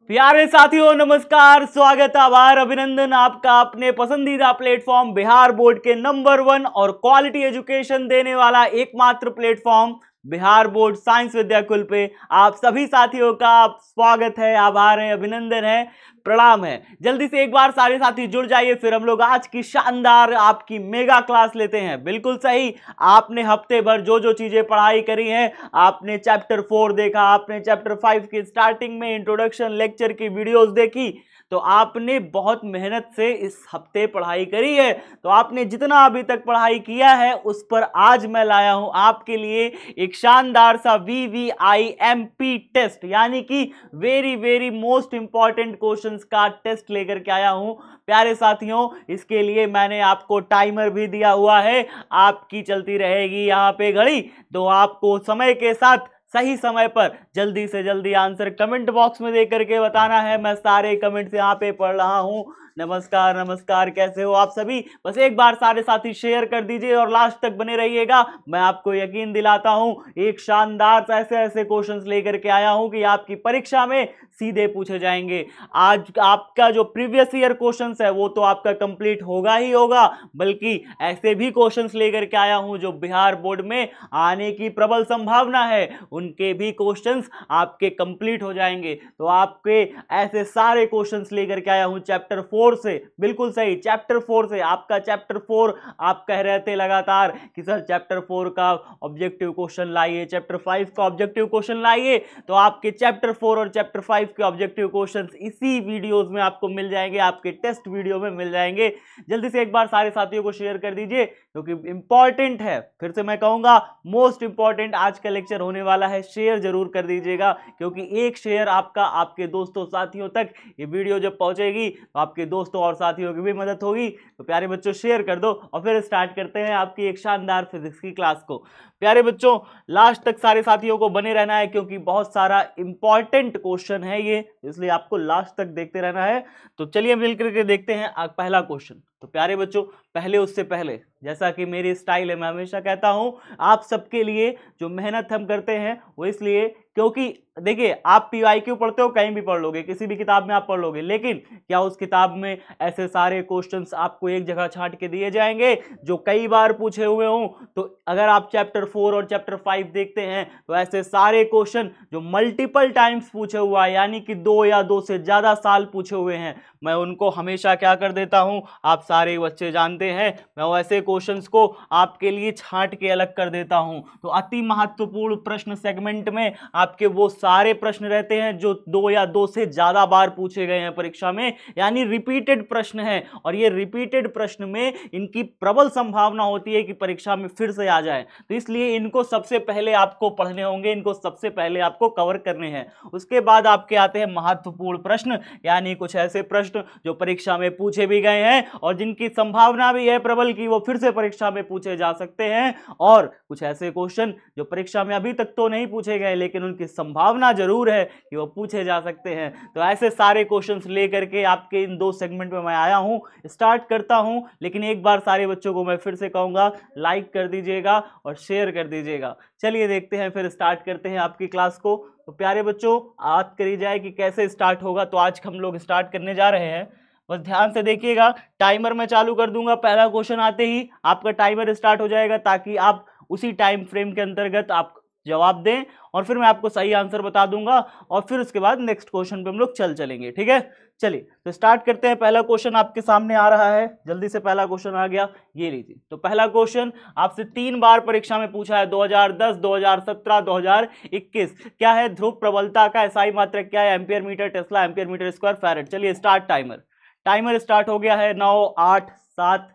प्यारे साथियों नमस्कार, स्वागत, आभार, अभिनंदन आपका अपने पसंदीदा प्लेटफॉर्म बिहार बोर्ड के नंबर 1 और क्वालिटी एजुकेशन देने वाला एकमात्र platform Bihar board science Vidyakul पे आप सभी साथियों का स्वागत है, आभार है, अभिनंदन है, प्रणाम है। जल्दी से एक बार सारे साथी जुड़ जाइए, फिर हम लोग आज की शानदार आपकी मेगा क्लास लेते हैं। बिल्कुल सही, आपने हफ्ते भर जो जो चीजें पढ़ाई करी हैं, आपने चैप्टर 4 देखा, आपने चैप्टर 5 की स्टार्टिंग में इंट्रोडक्शन लेक्चर की वीडियोस देखी, तो आपने बहुत मेहनत से इस हफ्ते पढ़ाई करी है। तो आपने जितना अभी तक पढ़ाई किया है उस पर आज मैं लाया हूं आपके लिए एक शानदार सा VVIMP टेस्ट, यानी कि very very most important questions का टेस्ट लेकर के आया हूं प्यारे साथियों। इसके लिए मैंने आपको टाइमर भी दिया हुआ है, आपकी चलती रहेगी यहां पे घड़ी, तो आपको समय के साथ सही समय पर जल्दी से जल्दी आंसर कमेंट बॉक्स में दे करके बताना है। मैं सारे कमेंट्स यहाँ पे पढ़ रहा हूँ। नमस्कार नमस्कार, कैसे हो आप सभी? बस एक बार सारे साथी शेयर कर दीजिए और लास्ट तक बने रहिएगा। मैं आपको यकीन दिलाता हूं एक शानदार ऐसे ऐसे क्वेश्चंस लेकर के आया हूं कि आपकी परीक्षा में सीधे पूछे जाएंगे। आज आपका जो प्रीवियस ईयर क्वेश्चंस है वो तो आपका कंप्लीट होगा ही होगा, बल्कि ऐसे भी क्वेश्चंस लेकर के आया हूं जो बिहार बोर्ड में आने की प्रबल संभावना है, उनके भी क्वेश्चंस आपके कंप्लीट हो जाएंगे। तो आपके ऐसे सारे क्वेश्चंस लेकर के आया हूं चैप्टर 4 से। बिल्कुल सही, चैप्टर 4 से। आपका चैप्टर 4 आप कह रहे थे लगातार कि सर चैप्टर 4 का ऑब्जेक्टिव क्वेश्चन लाइए, चैप्टर 5 का ऑब्जेक्टिव क्वेश्चन लाइए, तो आपके चैप्टर 4 और चैप्टर 5 के ऑब्जेक्टिव क्वेश्चंस इसी वीडियोस में आपको मिल जाएंगे, आपके टेस्ट वीडियो में मिल जाएंगे। जल्दी से एक बार सारे साथियों को शेयर कर दीजिए क्योंकि इंपॉर्टेंट है। फिर से मैं कहूंगा मोस्ट इंपॉर्टेंट आज का लेक्चर होने वाला है। शेयर जरूर कर दीजिएगा क्योंकि एक शेयर आपका आपके दोस्तों साथियों तक ये वीडियो जब पहुंचेगी तो आपके दोस्तों और साथियों की भी मदद होगी। तो प्यारे बच्चों शेयर कर दो और फिर स्टार्ट करते हैं आपकी एक शानदार फिजिक्स की क्लास को। प्यारे बच्चों लास्ट तक सारे साथियों को बने रहना है क्योंकि बहुत सारा इंपॉर्टेंट क्वेश्चन है ये, इसलिए आपको लास्ट तक देखते रहना है। तो चलिए मिलकर के देखते हैं पहला क्वेश्चन। तो प्यारे बच्चों पहले उससे पहले, जैसा कि मेरी स्टाइल है, मैं हमेशा कहता हूं आप सबके लिए जो मेहनत हम करते हैं वो इसलिए क्योंकि देखिए आप PYQ पढ़ते हो, कहीं भी पढ़ लोगे, किसी भी किताब में आप पढ़ लोगे, लेकिन क्या उस किताब में ऐसे सारे क्वेश्चंस आपको एक जगह छांट के दिए जाएंगे जो कई बार पूछे हुए हों? तो अगर आप चैप्टर 4 और चैप्टर 5 देखते हैं तो ऐसे सारे क्वेश्चन जो मल्टीपल टाइम्स पूछे हुआ है, यानी कि 2 या 2 से ज्यादा साल पूछे हुए हैं, मैं उनको हमेशा क्या कर देता हूं, आप सारे बच्चे जानते हैं, मैं वैसे क्वेश्चंस को आपके लिए छांट के अलग कर देता हूं। तो अति महत्वपूर्ण प्रश्न सेगमेंट में आपके वो सारे प्रश्न रहते हैं जो 2 या 2 से ज्यादा बार पूछे गए हैं परीक्षा में, यानी रिपीटेड प्रश्न है, और ये रिपीटेड प्रश्न में इनकी प्रबल संभावना होती है कि परीक्षा में फिर से आ जाए। तो इसलिए इनको सबसे पहले आपको पढ़ने होंगे, इनको सबसे पहले आपको कवर करने हैं। उसके बाद आपके आते हैं महत्वपूर्ण प्रश्न, यानी कुछ ऐसे प्रश्न जो परीक्षा में पूछे भी गए हैं और जिनकी संभावना भी है प्रबल की वो फिर से परीक्षा में पूछे जा सकते हैं, और कुछ ऐसे क्वेश्चन जो परीक्षा में अभी तक तो नहीं पूछे गए लेकिन उनकी संभावना जरूर है कि वो पूछे जा सकते हैं। तो ऐसे सारे क्वेश्चंस लेकर के आपके इन 2 सेगमेंट में मैं आया हूं, स्टार्ट करता हूं। लेकिन एक बार सारे बच्चों को मैं फिर से कहूंगा लाइक कर दीजिएगा और शेयर कर दीजिएगा। चलिए देखते हैं, फिर स्टार्ट करते हैं आपकी क्लास को। तो प्यारे बच्चों बात करी जाए कि कैसे स्टार्ट होगा, तो आज हम लोग स्टार्ट करने जा रहे हैं। बस ध्यान से देखिएगा, टाइमर मैं चालू कर दूंगा, पहला क्वेश्चन आते ही आपका टाइमर स्टार्ट हो जाएगा ताकि आप उसी टाइम फ्रेम के अंतर्गत आप जवाब दें और फिर मैं आपको सही आंसर बता दूंगा और फिर उसके बाद नेक्स्ट क्वेश्चन पे हम लोग चलेंगे, ठीक है? चलिए तो स्टार्ट करते हैं। पहला क्वेश्चन आपके सामने आ रहा है, जल्दी से पहला क्वेश्चन आ गया, ये लीजिए। तो पहला क्वेश्चन आपसे 3 बार परीक्षा में पूछा है, 2010, 2017, 2021। क्या है ध्रुव प्रबलता का एसआई मात्रक क्या है? Ampere metre, tesla, ampere metre square, farad. चलिए स्टार्ट टाइमर। टाइमर स्टार्ट हो गया है। 9, 8, 7,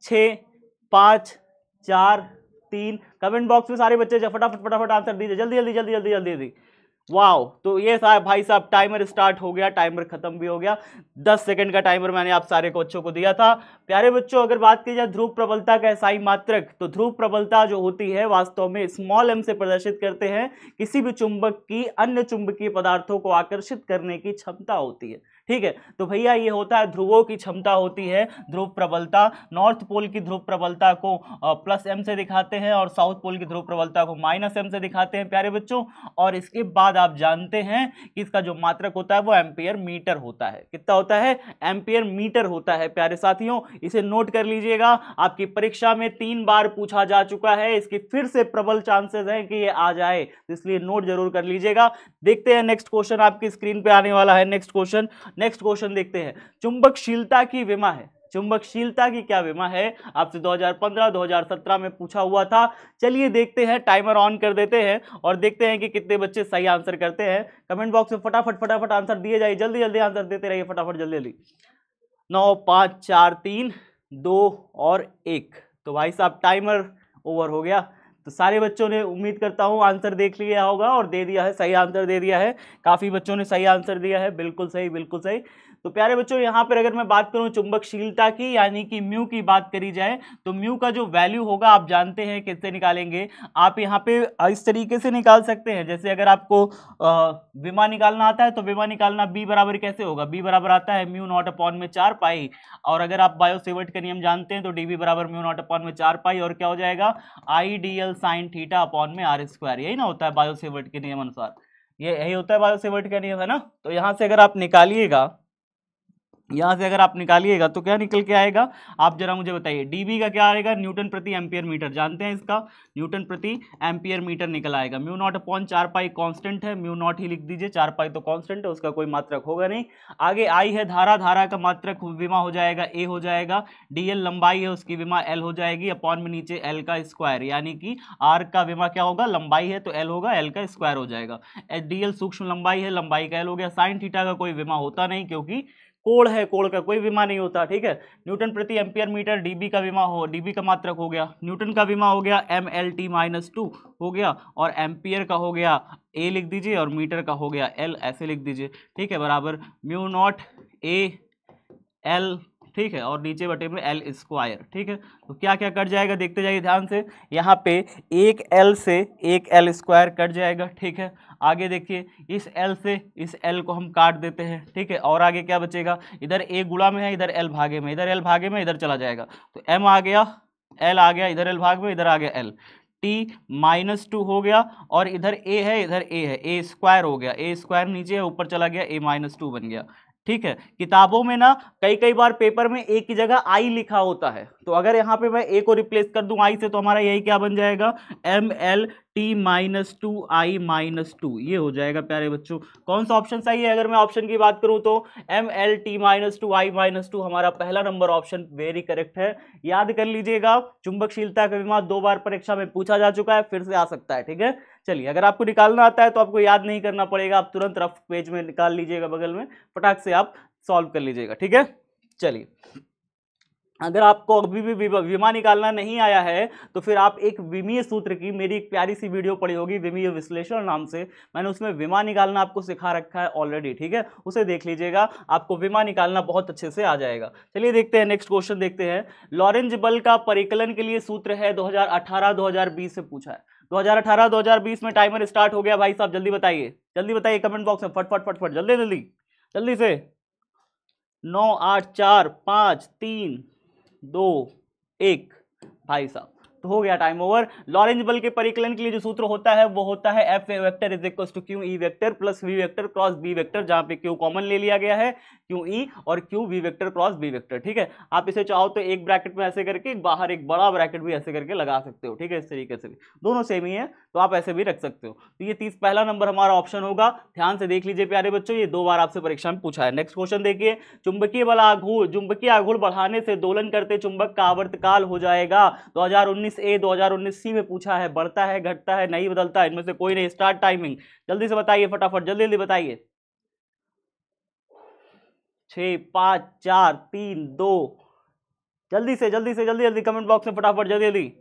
6, 5, 4, 3। कमेंट बॉक्स में सारे बच्चे फटाफट फटाफट आंसर दीजिए, जल्दी जल्दी जल्दी जल्दी जल्दी जल्दी। वाओ, तो ये साहब भाई साहब टाइमर स्टार्ट हो गया, टाइमर खत्म भी हो गया। 10 सेकंड का टाइमर मैंने आप सारे बच्चों को दिया था। प्यारे बच्चों अगर बात की जाए ध्रुव प्रबलता का एसआई मात्रक, तो ध्रुव प्रबलता जो होती है वास्तव में स्मॉल m से प्रदर्शित करते हैं किसी भी चुंबक की अन्य चुंबकीय पदार्थों को आकर्षित करने की क्षमता होती है, ठीक है। तो भैया ये होता है ध्रुवों की क्षमता होती है ध्रुव प्रबलता। नॉर्थ पोल की ध्रुव प्रबलता को +m से दिखाते हैं और साउथ पोल की ध्रुव प्रबलता को -m से दिखाते हैं प्यारे बच्चों। और इसके बाद आप जानते हैं कि इसका जो मात्रक होता है वो एम्पियर मीटर होता है। कितना होता है? एम्पियर मीटर होता है प्यारे साथियों। इसे नोट कर लीजिएगा, आपकी परीक्षा में 3 बार पूछा जा चुका है, इसकी फिर से प्रबल चांसेस है कि ये आ जाए, इसलिए नोट जरूर कर लीजिएगा। देखते हैं नेक्स्ट क्वेश्चन आपकी स्क्रीन पे आने वाला है। नेक्स्ट क्वेश्चन देखते हैं। चुंबकशीलता की विमा है, चुंबकशीलता की क्या विमा है? आपसे 2015 2017 में पूछा हुआ था। चलिए देखते हैं, टाइमर ऑन कर देते हैं और देखते हैं कि कितने बच्चे सही आंसर करते हैं। कमेंट बॉक्स में फटाफट आंसर दिए जाइए, जल्दी जल्दी आंसर देते रहिए, फटाफट जल्दी जल्दी। 9 5 4 3 2 और 1। तो भाई साहब टाइमर ओवर हो गया। तो सारे बच्चों ने, उम्मीद करता हूं, आंसर देख लिया होगा और दे दिया है, सही आंसर दे दिया है। काफी बच्चों ने सही आंसर दिया है, बिल्कुल सही बिल्कुल सही। तो प्यारे बच्चों यहाँ पर अगर मैं बात करूं चुंबकशीलता की, यानी कि म्यू की बात करी जाए, तो म्यू का जो वैल्यू होगा आप जानते हैं किससे निकालेंगे। आप यहाँ पे इस तरीके से निकाल सकते हैं, जैसे अगर आपको विमा निकालना आता है तो विमा निकालना बी बराबर कैसे होगा? बी बराबर आता है म्यू नॉट अपॉन में 4 पाई। और अगर आप बायो-सेवर्ट का नियम जानते हैं तो डी बी बराबर म्यू नॉट अपॉन में 4 पाई और क्या हो जाएगा? I D L sine theta upon में आर स्क्वायर। यही ना होता है बायो-सेवर्ट के नियम अनुसार, ये यही होता है बायो-सेवर्ट का नियम, है ना। तो यहाँ से अगर आप निकालिएगा, यहां से अगर आप निकालिएगा तो क्या निकल के आएगा? आप जरा मुझे बताइए। डीबी का क्या आएगा? न्यूटन प्रति एम्पियर मीटर, जानते हैं इसका, न्यूटन प्रति एम्पियर मीटर निकल आएगा। म्यू नॉट अपॉन 4 पाई कांस्टेंट है, म्यू नॉट ही लिख दीजिए, 4 पाई तो कांस्टेंट है, उसका कोई मात्रक होगा नहीं। आगे आई है धारा, धारा का मात्रक विमा हो जाएगा ए हो जाएगा। डीएल लंबाई है, उसकी विमा एल हो जाएगी, अपॉन में नीचे एल का स्क्वायर, यानी कि आर का विमा क्या होगा? लंबाई है तो एल होगा, एल का स्क्वायर हो जाएगा। डीएल सूक्ष्म लंबाई है, लंबाई का एल हो गया। साइन थीटा का कोई विमा होता नहीं क्योंकि कोण है, कोण का कोई विमा नहीं होता, ठीक है। न्यूटन प्रति एम्पियर मीटर, डीबी का विमा हो, डीबी का मात्रक हो गया, न्यूटन का विमा हो गया mLt-2 हो गया, और एम्पियर का हो गया ए लिख दीजिए और मीटर का हो गया एल, ऐसे लिख दीजिए, ठीक है, बराबर म्यू नॉट ए एल, ठीक है, और नीचे बटे में एल स्क्वायर, ठीक है। तो क्या क्या कट जाएगा देखते जाइए ध्यान से, यहाँ पे एक एल से एक एल स्क्वायर कट जाएगा, ठीक है। आगे देखिए, इस एल से इस एल को हम काट देते हैं, ठीक है, और आगे क्या बचेगा? इधर ए गुणा में है, इधर एल भागे में, इधर एल भागे में, इधर चला जाएगा, तो एम आ गया, एल आ गया, इधर एल भाग में, इधर आ गया एल, t-2 हो गया, और इधर a है, इधर a है, a स्क्वायर हो गया, a स्क्वायर नीचे है, ऊपर चला गया, a-2 बन गया, ठीक है। किताबों में ना कई बार पेपर में ए की जगह आई लिखा होता है, तो अगर यहाँ पे मैं ए को रिप्लेस कर दूं आई से, तो हमारा यही क्या बन जाएगा? mLt-2i-2, ये हो जाएगा प्यारे बच्चों। कौन सा ऑप्शन सही है? अगर मैं ऑप्शन की बात करूं तो mLt-2i-2 हमारा पहला नंबर ऑप्शन वेरी करेक्ट है। याद कर लीजिएगा, चुंबकशीलता का विमा 2 बार परीक्षा में पूछा जा चुका है, फिर से आ सकता है, ठीक है। चलिए, अगर आपको निकालना आता है तो आपको याद नहीं करना पड़ेगा, आप तुरंत रफ पेज में निकाल लीजिएगा, बगल में फटाक से आप सॉल्व कर लीजिएगा, ठीक है। चलिए, अगर आपको अभी भी विमा निकालना नहीं आया है तो फिर आप एक विमीय सूत्र की मेरी एक प्यारी सी वीडियो पड़ी होगी, विमीय विश्लेषण नाम से, मैंने उसमें विमा निकालना आपको सिखा रखा है ऑलरेडी, ठीक है, उसे देख लीजिएगा, आपको विमा निकालना बहुत अच्छे से आ जाएगा। चलिए देखते हैं, नेक्स्ट क्वेश्चन देखते हैं। लॉरेंज बल का परिकलन के लिए सूत्र है, 2018-2020 से पूछा है। 2018-2020 में टाइमर स्टार्ट हो गया, भाई साहब जल्दी बताइए, जल्दी बताइए कमेंट बॉक्स में, फटफट जल्दी जल्दी जल्दी से। 9 8 4 5 3 2 1, भाई साहब तो हो गया टाइम ओवर। लॉरेंज बल के परिकलन के लिए जो सूत्र होता है वो होता है F vector is equal to q E vector plus v vector cross B vector, जहां पे क्यू कॉमन ले लिया गया है, क्यू ई और q v vector cross B vector, ठीक है। आप इसे चाहो तो एक ब्रैकेट में ऐसे करके, बाहर एक बड़ा ब्रैकेट भी ऐसे करके लगा सकते हो, ठीक है, इस तरीके से भी, दोनों सेम ही है तो आप ऐसे भी रख सकते हो। तो ये 30 पहला नंबर हमारा ऑप्शन होगा, ध्यान से देख लीजिए प्यारे बच्चों, ये 2 बार आपसे परीक्षा में पूछा है। नेक्स्ट क्वेश्चन देखिए, चुंबकीय आघूर्ण बढ़ाने से दोलन करते चुंबक का आवर्तकाल हो जाएगा। 2019 ए 2019 सी में पूछा है, बढ़ता है, घटता है, नहीं बदलता, इनमें से कोई नहीं। स्टार्ट टाइमिंग, जल्दी से बताइए, फटाफट जल्दी जल्दी बताइए। 6 5 4 3 2, जल्दी से जल्दी कमेंट बॉक्स में फटाफट जल्दी जल्दी।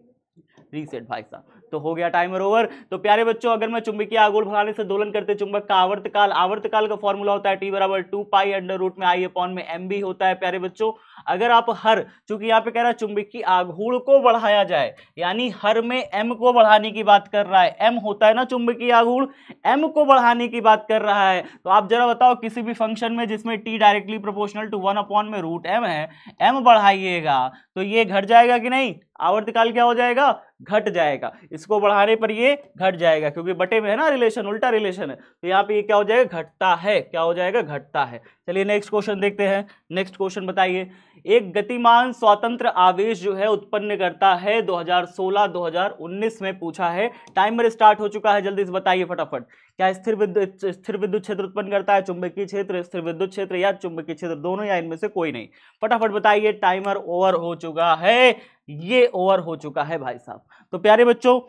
रीसेट भाई साहब, तो हो गया टाइमर ओवर। तो प्यारे बच्चों, अगर मैं चुंबकीय आघूर्ण बढ़ाने से दोलन करते चुंबक का आवर्तकाल का फॉर्मूला होता है T बराबर 2 पाई अंडर रूट में I अपॉन में MB होता है। प्यारे बच्चों, अगर आप हर, चूंकि यहाँ पे कह रहा है चुंबकीय आघूर्ण को बढ़ाया जाए, यानी हर में M को बढ़ाने की बात कर रहा है। M होता है ना चुंबकीय आघूर्ण, M को बढ़ाने की बात कर रहा है। तो आप जरा बताओ, किसी भी फंक्शन में जिसमें T directly proportional to 1 upon में रूट M है, M बढ़ाइएगा तो ये घट जाएगा कि नहीं? आवर्तकाल क्या हो जाएगा? घट जाएगा। इसको बढ़ाने पर ये घट जाएगा, क्योंकि बटे में है ना रिलेशन, उल्टा रिलेशन है। तो यहाँ पे ये क्या हो जाएगा? घटता है। क्या हो जाएगा? घटता है। चलिए नेक्स्ट क्वेश्चन देखते हैं। नेक्स्ट क्वेश्चन बताइए, एक गतिमान स्वतंत्र आवेश जो है उत्पन्न करता है 2016-2019 में पूछा है। टाइमर स्टार्ट हो चुका है, जल्दी से बताइए फटाफट। क्या स्थिर विद्युत क्षेत्र उत्पन्न करता है? चुंबकीय क्षेत्र, स्थिर विद्युत क्षेत्र या चुंबकीय क्षेत्र, दोनों या इनमें से कोई नहीं? फटाफट बताइए। टाइमर ओवर हो चुका है, ये ओवर हो चुका है भाई साहब। तो प्यारे बच्चों,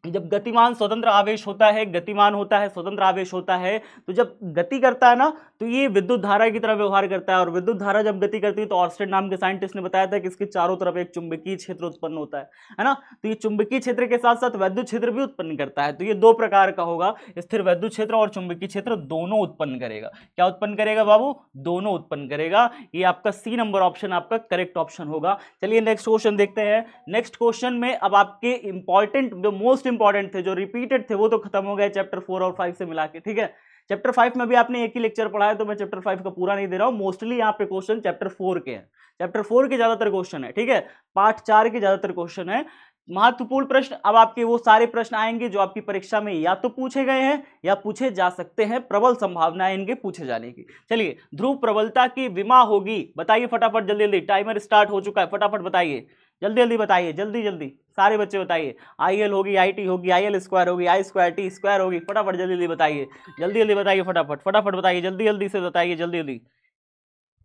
जब गतिमान स्वतंत्र आवेश होता है, गतिमान होता है, स्वतंत्र आवेश होता है, तो जब गति करता है ना, तो ये विद्युत धारा की तरह व्यवहार करता है। और विद्युत धारा जब गति करती है तो ऑर्स्टेड नाम के साइंटिस्ट ने बताया था कि इसके चारों तरफ एक चुंबकीय क्षेत्र उत्पन्न होता है ना। तो ये चुंबकीय क्षेत्र के साथ साथ वैद्युत क्षेत्र भी उत्पन्न करता है। तो ये दो प्रकार का होगा, स्थिर वैद्युत क्षेत्र और चुंबकीय क्षेत्र दोनों उत्पन्न करेगा। क्या उत्पन्न करेगा बाबू? दोनों उत्पन्न करेगा। ये आपका सी नंबर ऑप्शन आपका करेक्ट ऑप्शन होगा। चलिए नेक्स्ट क्वेश्चन देखते हैं। नेक्स्ट क्वेश्चन में अब आपके इंपॉर्टेंट, जो मोस्ट इंपॉर्टेंट थे, जो रिपीटेड थे, वो तो खत्म हो गए चैप्टर 4 और 5 से मिला के। ठीक है, चैप्टर 5 में भी आपने एक ही लेक्चर पढ़ा है, तो मैं चैप्टर 5 का पूरा नहीं दे रहा हूं। मोस्टली यहाँ पे क्वेश्चन चैप्टर 4 के हैं, चैप्टर 4 के ज्यादातर क्वेश्चन है। ठीक है, पार्ट 4 के ज्यादातर क्वेश्चन है। महत्वपूर्ण प्रश्न अब आपके वो सारे प्रश्न आएंगे जो आपकी परीक्षा में या तो पूछे गए हैं या पूछे जा सकते हैं, प्रबल संभावना है इनके पूछे जाने की। चलिए, ध्रुव प्रबलता की विमा होगी, बताइए फटाफट, जल्दी जल्दी। टाइमर स्टार्ट हो चुका है, फटाफट बताइए, जल्दी जल्दी बताइए, जल्दी जल्दी सारे बच्चे बताइए। IL होगी, IT होगी, IL स्क्वायर होगी, I स्क्वायर T स्क्वायर होगी, फटाफट जल्दी जल्दी बताइए, जल्दी जल्दी बताइए, फटाफट फटाफट बताइए, जल्दी जल्दी से बताइए, जल्दी जल्दी।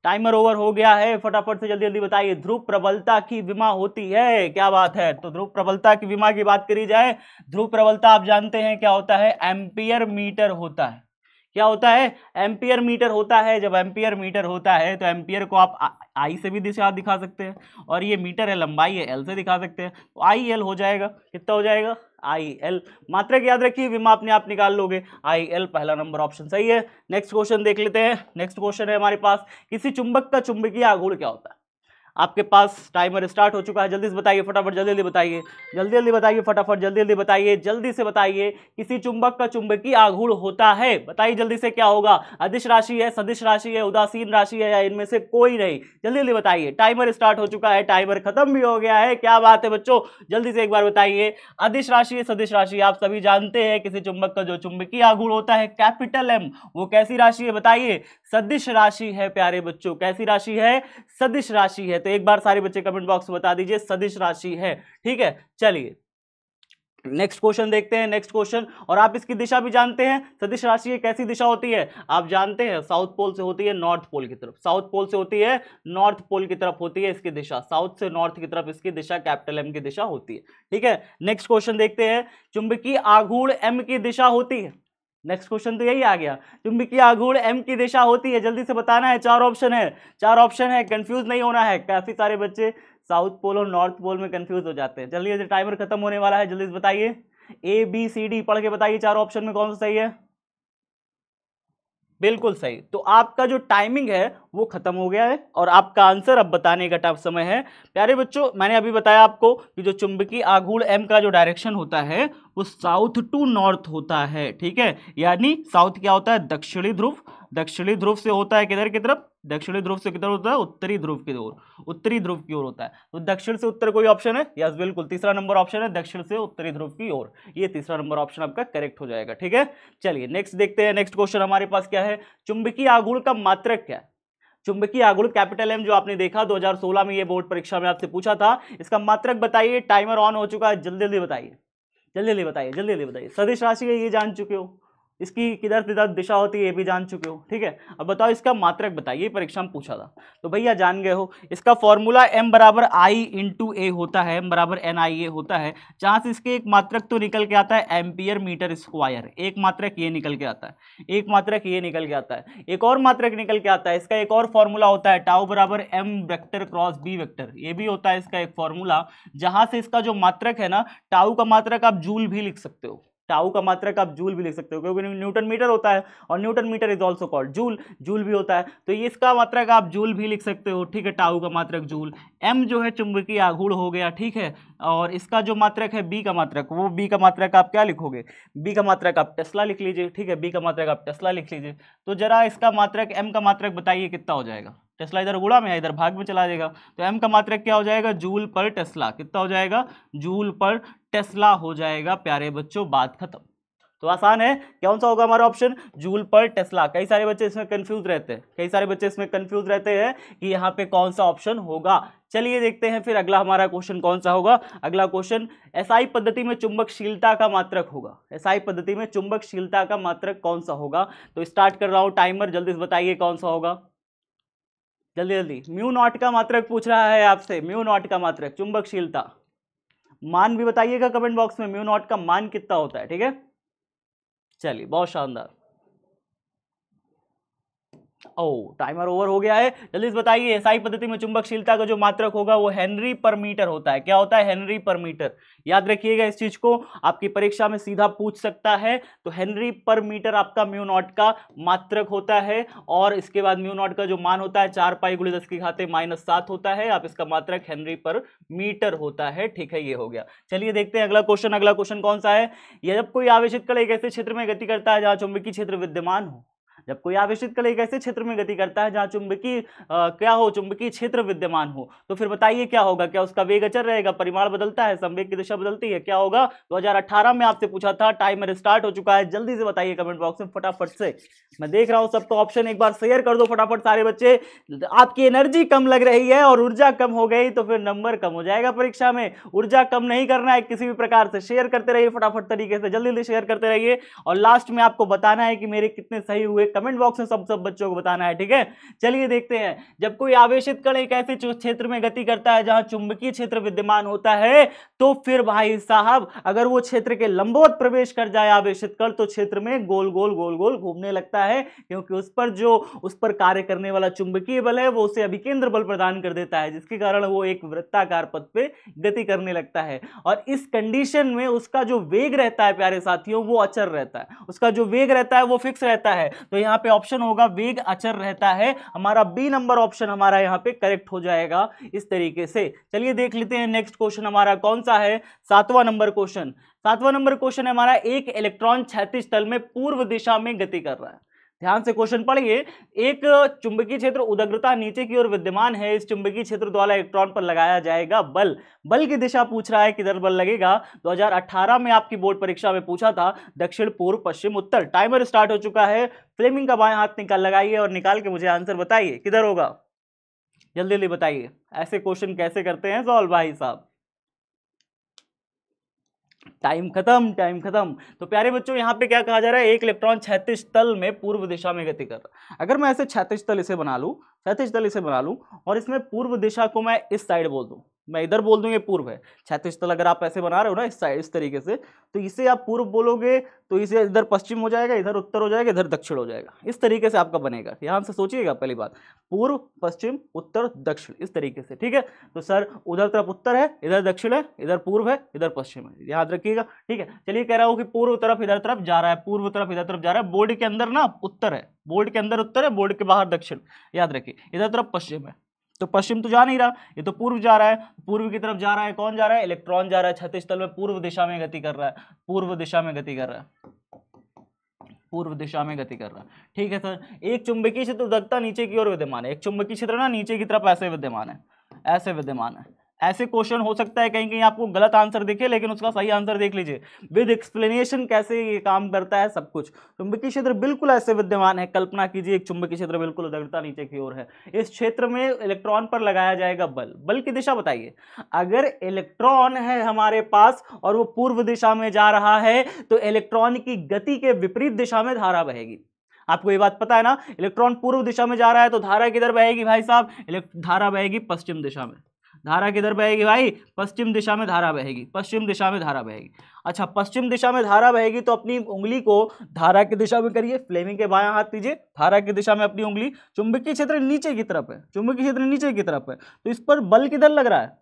टाइमर ओवर हो गया है, फटाफट से जल्दी जल्दी बताइए। ध्रुव प्रबलता की विमा होती है, क्या बात है। तो ध्रुव प्रबलता की विमा की बात करी जाए, ध्रुव प्रबलता आप जानते हैं क्या होता है? एम्पियर मीटर होता है। क्या होता है? एम्पियर मीटर होता है। जब एम्पियर मीटर होता है तो एम्पियर को आप आई से भी दिखा सकते हैं, और ये मीटर है, लंबाई है, एल से दिखा सकते हैं। तो IL हो जाएगा, कितना हो जाएगा? IL। मात्रक याद रखिए, विमा अपने आप निकाल लोगे। IL पहला नंबर ऑप्शन सही है। नेक्स्ट क्वेश्चन देख लेते हैं। नेक्स्ट क्वेश्चन है हमारे पास, किसी चुंबक का चुंबकीय आघूर्ण क्या होता है? आपके पास टाइमर स्टार्ट हो चुका है, जल्दी से बताइए फटाफट, जल्दी जल्दी बताइए, जल्दी जल्दी बताइए फटाफट, जल्दी जल्दी बताइए, जल्दी से बताइए। किसी चुंबक का चुंबकीय आघूर्ण होता है, बताइए जल्दी से, क्या होगा? अदिश राशि है, सदिश राशि है, उदासीन राशि है, या इनमें से कोई नहीं? जल्दी जल्दी बताइए। टाइमर स्टार्ट हो चुका है, टाइमर खत्म भी हो गया है। क्या बात है बच्चों, जल्दी से एक बार बताइए। अदिश राशि है, सदिश राशि, आप सभी जानते हैं किसी चुंबक का जो चुंबकीय आघूर्ण होता है कैपिटल M, वो कैसी राशि है? बताइए। सदिश राशि है प्यारे बच्चों, कैसी राशि है? सदिश राशि है। तो एक बार सारे बच्चे कमेंट बॉक्स में बता दीजिए, सदिश राशि है। ठीक है, चलिए नेक्स्ट क्वेश्चन देखते हैं। नेक्स्ट क्वेश्चन, और आप इसकी दिशा भी जानते हैं। सदिश राशि की कैसी दिशा होती है? आप जानते हैं, साउथ पोल से होती है नॉर्थ पोल की तरफ, साउथ पोल से होती है नॉर्थ पोल की तरफ होती है इसकी दिशा, साउथ से नॉर्थ की तरफ इसकी दिशा कैपिटल M की दिशा होती है। ठीक है, नेक्स्ट क्वेश्चन देखते हैं। चुंबकीय आघूर्ण M की दिशा होती है। नेक्स्ट क्वेश्चन तो यही आ गया, चुंबकीय आघूर्ण M की दिशा होती है, जल्दी से बताना है। 4 ऑप्शन है, 4 ऑप्शन है, कंफ्यूज नहीं होना है। काफी सारे बच्चे साउथ पोल और नॉर्थ पोल में कंफ्यूज हो जाते हैं। चलिए, टाइमर खत्म होने वाला है, जल्दी से बताइए। ABCD पढ़ के बताइए, 4 ऑप्शन में कौन सा सही है? बिल्कुल सही। तो आपका जो टाइमिंग है वो खत्म हो गया है, और आपका आंसर अब बताने का टाइम समय है। प्यारे बच्चों, मैंने अभी बताया आपको कि जो चुंबकीय आघूर्ण M का जो डायरेक्शन होता है वो साउथ टू नॉर्थ होता है। ठीक है, यानी साउथ क्या होता है? दक्षिणी ध्रुव, दक्षिणी ध्रुव से होता है किधर की तरफ? दक्षिणी ध्रुव से किधर होता है? उत्तरी ध्रुव की ओर, उत्तरी ध्रुव की ओर होता है। तो दक्षिण से उत्तर कोई ऑप्शन है? यस बिल्कुल, तीसरा नंबर ऑप्शन है, दक्षिण से उत्तरी ध्रुव की ओर। ये तीसरा नंबर ऑप्शन आपका करेक्ट हो जाएगा। ठीक है, चलिए नेक्स्ट देखते हैं। नेक्स्ट क्वेश्चन हमारे पास क्या है? चुंबकीय आघूर्ण का मात्रक क्या है? चुंबकीय आघूर्ण कैपिटल M जो आपने देखा 2016 में, ये बोर्ड परीक्षा में आपसे पूछा था, इसका मात्रक बताइए। टाइमर ऑन हो चुका है, जल्दी जल्दी बताइए, जल्दी जल्दी बताइए, जल्दी जल्दी बताइए। सदिश राशि है, ये जान चुके हो। इसकी किधर किधर दिशा होती है ये भी जान चुके हो, ठीक है। अब बताओ इसका मात्रक बताइए, परीक्षा में पूछा था तो भैया जान गए हो। इसका फॉर्मूला m बराबर आई इंटू ए होता है, m बराबर NIA होता है, जहां से इसके एक मात्रक तो निकल के आता है एम्पियर मीटर स्क्वायर, एक मात्रक ये निकल के आता है, एक मात्रक ये निकल के आता है, एक और मात्रक निकल के आता है। इसका एक और फॉर्मूला होता है टाउ बराबर m vector cross b vector, ये भी होता है इसका एक फॉर्मूला, जहां से इसका जो मात्रक है ना, टाउ का मात्रक आप जूल भी लिख सकते हो, टाउ का मात्रक आप जूल भी लिख सकते हो, क्योंकि न्यूटन मीटर होता है और newton metre is also called joule, joule भी होता है, तो ये इसका मात्रक आप जूल भी लिख सकते हो, ठीक है। टाउ का मात्रक जूल, एम जो है चुंबकीय आघूर्ण हो गया, ठीक है। और इसका जो मात्रक है बी का मात्रक, वो बी का मात्रक आप क्या लिखोगे, बी का मात्रक आप टेस्ला लिख लीजिए, ठीक है, बी का मात्रक आप टेस्ला लिख लीजिए। तो जरा इसका मात्रक एम का मात्रक बताइए कितना हो जाएगा, टेस्ला इधर गुणा में है इधर भाग में चला जाएगा, तो एम का मात्रक क्या हो जाएगा, जूल पर टेस्ला, कितना हो जाएगा, जूल पर टेस्ला हो जाएगा प्यारे बच्चों, बात खत्म। तो आसान है, कौन सा होगा हमारा ऑप्शन, जूल पर टेस्ला। कई सारे बच्चे इसमें कंफ्यूज रहते हैं, कई सारे बच्चे इसमें कंफ्यूज रहते हैं कि यहाँ पे कौन सा ऑप्शन होगा। चलिए देखते हैं फिर अगला हमारा क्वेश्चन कौन सा होगा। अगला क्वेश्चन, एसआई पद्धति में चुंबकशीलता का मात्रक होगा, एसआई पद्धति में चुंबकशीलता का मात्रक कौन सा होगा। तो स्टार्ट कर रहा हूं टाइमर, जल्दी से बताइए कौन सा होगा, जल्दी जल्दी। म्यू नॉट का मात्रक पूछ रहा है आपसे, म्यू नॉट का मात्रक चुंबकशीलता, मान भी बताइएगा कमेंट बॉक्स में म्यू नॉट का मान कितना होता है, ठीक है। चलिए बहुत शानदार, ओ टाइमर ओवर हो गया है, जल्दी से बताइए। एसआई पद्धति में चुंबकशीलता का जो मात्रक होगा वो हेनरी पर मीटर होता है, क्या होता है, हेनरी पर मीटर। याद रखिएगा इस चीज को, आपकी परीक्षा में सीधा पूछ सकता है। तो हेनरी पर मीटर आपका म्यू नॉट का मात्रक होता है, और इसके बाद म्यू नॉट का जो मान होता है 4 पाई × 10⁻⁷ होता है, आप इसका मात्रक हेनरी पर मीटर होता है, ठीक है, ये हो गया। चलिए देखते हैं अगला क्वेश्चन। अगला क्वेश्चन कौन सा है, यह जब कोई आवेशित कण एक ऐसे क्षेत्र में गति करता है जहां चुंबकीय क्षेत्र विद्यमान हो, जब कोई आवेशित कण एक ऐसे क्षेत्र में गति करता है जहां चुंबकीय क्या हो, चुंबकीय क्षेत्र विद्यमान हो, तो फिर बताइए क्या होगा, क्या उसका वेग अचर रहेगा, परिमाण बदलता है, संवेग की दिशा बदलती है, क्या होगा। 2018 में आपसे पूछा था, टाइमर स्टार्ट हो चुका है, जल्दी से बताइए कमेंट बॉक्स में फटाफट से। मैं देख रहा हूं सबका ऑप्शन, एक बार शेयर कर दो फटाफट सारे बच्चे। आपकी एनर्जी कम लग रही है और ऊर्जा कम हो गई तो फिर नंबर कम हो जाएगा परीक्षा में। ऊर्जा कम नहीं करना है किसी भी प्रकार से, शेयर करते रहिए फटाफट तरीके से, जल्दी जल्दी शेयर करते रहिए। और लास्ट में आपको बताना है कि मेरे कितने सही हुए, कमेंट बॉक्स में सब बच्चों को बताना है, ठीक है। चलिए देखते हैं, जब कोई आवेशित कण एक ऐसे क्षेत्र में गति करता है जहां चुंबकीय क्षेत्र विद्यमान होता है, तो फिर भाई साहब अगर वो क्षेत्र के लंबवत प्रवेश कर जाए आवेशित कण, तो क्षेत्र में गोल गोल गोल गोल घूमने लगता है, क्योंकि उस पर कार्य करने वाला चुंबकीय बल है वो उसे अभिकेंद्र बल प्रदान कर देता है, जिसके कारण वो एक वृत्ताकार पथ पे गति करने लगता है। और इस कंडीशन में उसका जो वेग रहता है प्यारे साथियों, वो अचर रहता है, उसका जो वेग रहता है वो फिक्स रहता है। तो यहां पे ऑप्शन होगा वेग अचर रहता है, हमारा बी नंबर ऑप्शन हमारा यहां पे करेक्ट हो जाएगा इस तरीके से। चलिए देख लेते हैं नेक्स्ट क्वेश्चन हमारा कौन सा है, 7वां नंबर क्वेश्चन। 7वां नंबर क्वेश्चन है हमारा, एक इलेक्ट्रॉन क्षैतिज तल में पूर्व दिशा में गति कर रहा है। ध्यान से क्वेश्चन पढ़िए, एक चुंबकीय क्षेत्र उदग्रता नीचे की ओर विद्यमान है, इस चुंबकीय क्षेत्र द्वारा इलेक्ट्रॉन पर लगाया जाएगा बल, बल की दिशा पूछ रहा है किधर बल लगेगा। 2018 में आपकी बोर्ड परीक्षा में पूछा था, दक्षिण पूर्व पश्चिम उत्तर। टाइमर स्टार्ट हो चुका है, फ्लेमिंग का बायां हाथ निकाल लगाइए और निकाल के मुझे आंसर बताइए किधर होगा, जल्दी जल्दी बताइए। ऐसे क्वेश्चन कैसे करते हैं सॉल्व भाई साहब, टाइम खत्म, टाइम खत्म। तो प्यारे बच्चों यहाँ पे क्या कहा जा रहा है, एक इलेक्ट्रॉन क्षैतिज तल में पूर्व दिशा में गति कर रहा है। अगर मैं ऐसे क्षैतिज तल इसे बना लूं, क्षैतिज तल इसे बना लूं और इसमें पूर्व दिशा को मैं इस साइड बोल दूं, मैं इधर बोल दूं ये पूर्व है। क्षैतिज तल अगर आप ऐसे बना रहे हो ना इस साइड इस तरीके से, तो इसे आप पूर्व बोलोगे तो इसे इधर पश्चिम हो जाएगा, इधर उत्तर हो जाएगा, इधर दक्षिण हो जाएगा, इस तरीके से आपका बनेगा। ध्यान से सोचिएगा, पहली बात पूर्व पश्चिम उत्तर दक्षिण इस तरीके से, ठीक है। तो सर उधर तरफ उत्तर है, इधर दक्षिण है, इधर पूर्व है, इधर पश्चिम है, याद रखिएगा, ठीक है। चलिए कह रहा हूं कि पूर्व तरफ इधर तरफ जा रहा है, पूर्व तरफ इधर तरफ जा रहा है, बोर्ड के अंदर ना उत्तर है, बोर्ड के अंदर उत्तर है, बोर्ड के बाहर दक्षिण, याद रखिए। इधर तरफ पश्चिम है, तो पश्चिम तो जा नहीं रहा, ये तो पूर्व जा रहा है, पूर्व की तरफ जा रहा है, कौन जा रहा है, इलेक्ट्रॉन जा रहा है, क्षैतिज तल में पूर्व दिशा में गति कर रहा है, पूर्व दिशा में गति कर रहा है, पूर्व दिशा में गति कर रहा है, ठीक है सर। एक चुंबकीय क्षेत्र उदग्रता नीचे की ओर विद्यमान है, एक चुंबकीय क्षेत्र ना नीचे की तरफ ऐसे विद्यमान है, ऐसे विद्यमान है, ऐसे क्वेश्चन हो सकता है कहीं कहीं आपको गलत आंसर दिखे, लेकिन उसका सही आंसर देख लीजिए विद एक्सप्लेनेशन कैसे ये काम करता है सब कुछ। चुंबकीय क्षेत्र बिल्कुल ऐसे विद्यमान है, कल्पना कीजिए एक चुंबकीय क्षेत्र बिल्कुल उधरता नीचे की ओर है, इस क्षेत्र में इलेक्ट्रॉन पर लगाया जाएगा बल। बल की दिशा बताइए, अगर इलेक्ट्रॉन है हमारे पास और वो पूर्व दिशा में जा रहा है तो इलेक्ट्रॉन की गति के विपरीत दिशा में धारा बहेगी। आपको ये बात पता है ना, इलेक्ट्रॉन पूर्व दिशा में जा रहा है तो धारा किधर बहेगी भाई साहब, धारा बहेगी पश्चिम दिशा में। धारा किधर बहेगी भाई, पश्चिम दिशा में धारा बहेगी, पश्चिम दिशा में धारा बहेगी। अच्छा, पश्चिम दिशा में धारा बहेगी तो अपनी उंगली को धारा की दिशा में करिए, फ्लेमिंग के बायां हाथ लीजिए, धारा की दिशा में अपनी उंगली, चुंबकीय क्षेत्र नीचे की तरफ है, चुंबकीय क्षेत्र नीचे की तरफ है, तो इस पर बल किधर लग रहा है,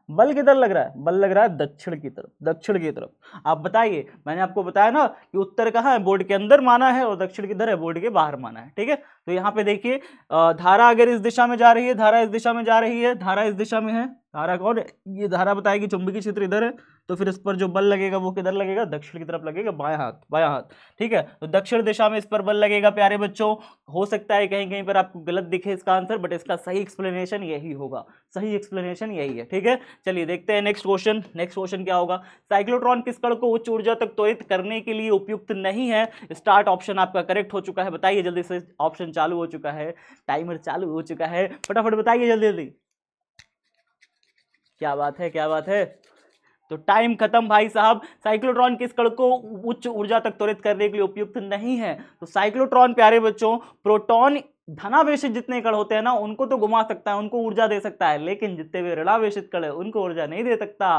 बल किधर लग रहा है, बल लग रहा है दक्षिण की तरफ, दक्षिण की तरफ। आप बताइए, मैंने आपको बताया ना कि उत्तर कहाँ है, बोर्ड के अंदर माना है और दक्षिण किधर है, बोर्ड के बाहर माना है। ठीक है, तो यहाँ पे देखिए धारा अगर इस दिशा में जा रही है, धारा इस दिशा में जा रही है, धारा इस दिशा में है, धारा कौन है, ये धारा बताएगी चुंबकीय क्षेत्र इधर है, तो फिर इस पर जो बल लगेगा वो किधर लगेगा, दक्षिण की तरफ लगेगा, बायां हाथ, बायां हाथ। ठीक है, तो दक्षिण दिशा में इस पर बल लगेगा प्यारे बच्चों। हो सकता है कहीं कहीं पर आपको गलत दिखे इसका आंसर, बट इसका सही एक्सप्लेनेशन यही होगा, सही एक्सप्लेनेशन यही है। ठीक है, चलिए देखते हैं नेक्स्ट क्वेश्चन। नेक्स्ट क्वेश्चन क्या होगा, साइक्लोट्रॉन किस कण को उच्च ऊर्जा तक त्वरित करने के लिए उपयुक्त नहीं है। स्टार्ट ऑप्शन आपका करेक्ट हो चुका है, बताइए जल्दी से, ऑप्शन चालू हो चुका है, टाइमर चालू हो चुका है, फटाफट बताइए जल्दी जल्दी। क्या बात है, क्या बात है, तो टाइम खत्म भाई साहब। साइक्लोट्रॉन किस कण को उच्च ऊर्जा तक त्वरित करने के लिए उपयुक्त नहीं है, तो साइक्लोट्रॉन प्यारे बच्चों प्रोटॉन धनावेशित जितने कण होते हैं ना उनको तो घुमा सकता है, उनको ऊर्जा दे सकता है, लेकिन जितने भी ऋणावेशित कण है उनको ऊर्जा नहीं दे सकता।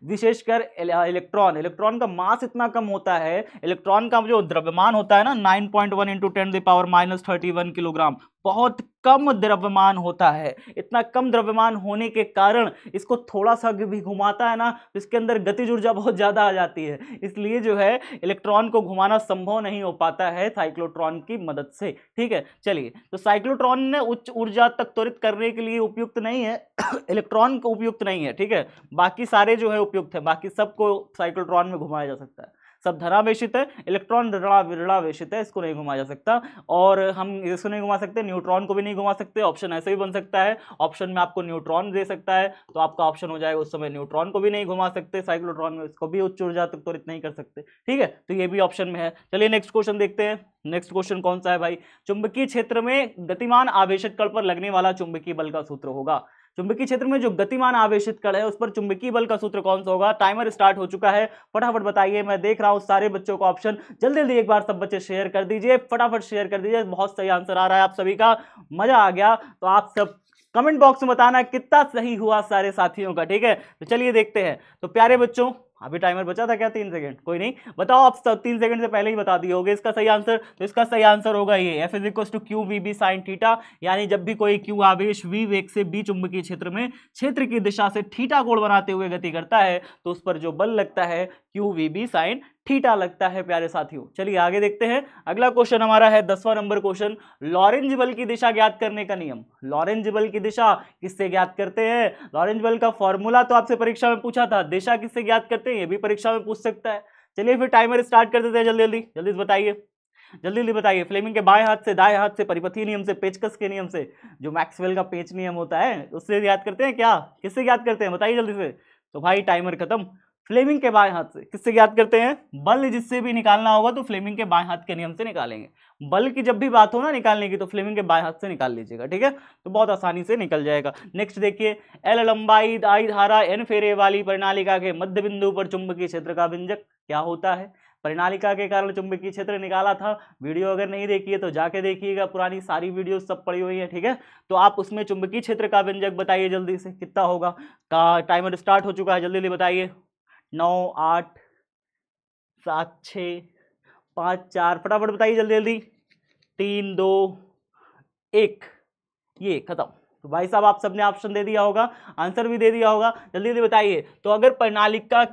विशेषकर इलेक्ट्रॉन, इलेक्ट्रॉन का मास इतना कम होता है, इलेक्ट्रॉन का जो द्रव्यमान होता है ना 9.1 इंटू 10⁻³ किलोग्राम, बहुत कम द्रव्यमान होता है। इतना कम द्रव्यमान होने के कारण इसको थोड़ा सा भी घुमाता है ना तो इसके अंदर गतिज ऊर्जा बहुत ज्यादा आ जाती है, इसलिए जो है इलेक्ट्रॉन को घुमाना संभव नहीं हो पाता है साइक्लोट्रॉन की मदद से। ठीक है, चलिए, तो साइक्लोट्रॉन ने उच्च ऊर्जा तक त्वरित करने के लिए उपयुक्त नहीं है इलेक्ट्रॉन को उपयुक्त नहीं है। ठीक है, बाकी सारे जो है उपयुक्त है, बाकी सबको साइक्लोट्रॉन में घुमाया जा सकता है, सब धनावेशित है, इलेक्ट्रॉन ऋणावेशित है, इसको नहीं घुमाया जा सकता। और हम इसको नहीं घुमा सकते, न्यूट्रॉन को भी नहीं घुमा सकते। ऑप्शन ऐसे भी बन सकता है, ऑप्शन में आपको न्यूट्रॉन दे सकता है तो आपका ऑप्शन हो जाएगा उस समय न्यूट्रॉन को भी नहीं घुमा सकते साइक्लोट्रॉन में, इसको भी उच्च ऊर्जा तक त्वरित नहीं कर सकते। ठीक है, तो ये भी ऑप्शन में है। चलिए नेक्स्ट क्वेश्चन देखते हैं। नेक्स्ट क्वेश्चन कौन सा है भाई, चुंबकीय क्षेत्र में गतिमान आवेशित कण पर लगने वाला चुंबकीय बल का सूत्र होगा। चुंबकीय क्षेत्र में जो गतिमान आवेशित कण है उस पर चुंबकीय बल का सूत्र कौन सा होगा। टाइमर स्टार्ट हो चुका है, फटाफट बताइए। मैं देख रहा हूं सारे बच्चों को ऑप्शन, जल्दी जल्दी एक बार सब बच्चे शेयर कर दीजिए, फटाफट शेयर कर दीजिए। बहुत सही आंसर आ रहा है आप सभी का, मजा आ गया। तो आप सब कमेंट बॉक्स में बताना कितना सही हुआ सारे साथियों का। ठीक है, तो चलिए देखते हैं। तो प्यारे बच्चों, अभी टाइमर बचा था क्या, 3 सेकंड, कोई नहीं, बताओ आप 3 सेकंड से पहले ही बता दिए होगे इसका सही आंसर। तो इसका सही आंसर होगा ये F = QVB sin थीटा, यानी जब भी कोई Q आवेश V वेग से B चुंबकीय क्षेत्र में क्षेत्र की दिशा से थीटा कोण बनाते हुए गति करता है तो उस पर जो बल लगता है QVB sin थीटा लगता है प्यारे साथियों। चलिए आगे देखते हैं। अगला क्वेश्चन हमारा है 10वां नंबर क्वेश्चन, लॉरेंज बल की दिशा ज्ञात करने का नियम। लॉरेंज बल की दिशा किससे ज्ञात करते हैं, लॉरेंज बल का फॉर्मूला तो आपसे परीक्षा में पूछा था, दिशा किससे ज्ञात करते हैं ये भी परीक्षा में पूछ सकता है। चलिए फिर टाइमर स्टार्ट कर देते हैं, जल्दी जल्दी जल्दी बताइए, जल्दी जल्दी बताइए। फ्लेमिंग के बाएं हाथ से, दाएं हाथ से, परिपथीय नियम से, पेचकस के नियम से, जो मैक्सवेल का पेच नियम होता है उससे याद करते हैं क्या, किससे याद करते हैं बताइए जल्दी से। तो भाई टाइमर खत्म। फ्लेमिंग के बाएं हाथ से किससे याद करते हैं, बल जिससे भी निकालना होगा तो फ्लेमिंग के बाएं हाथ के नियम से निकालेंगे। बल की जब भी बात हो ना निकालने की तो फ्लेमिंग के बाएं हाथ से निकाल लीजिएगा। ठीक है, तो बहुत आसानी से निकल जाएगा। नेक्स्ट देखिए, एल लंबाई दाई धारा एन फेरे वाली परिणालिका के मध्य बिंदु पर चुंबकीय क्षेत्र का व्यंजक क्या होता है। परिणालिका के कारण चुंबकीय क्षेत्र निकाला था, वीडियो अगर नहीं देखी है तो जाके देखिएगा, पुरानी सारी वीडियो सब पड़ी हुई है। ठीक है, तो आप उसमें चुंबकीय क्षेत्र का व्यंजक बताइए जल्दी से, कितना होगा। का टाइमर स्टार्ट हो चुका है, जल्दी जल्दी बताइए। 9 8 7 6 5 4, फटाफट बताइए जल्दी जल्दी। 3 2 1, ये खत्म। तो भाई साहब आप सबने ऑप्शन दे दिया होगा, आंसर भी दे दिया होगा, जल्दी जल्दी बताइए। तो अगर परिणालिका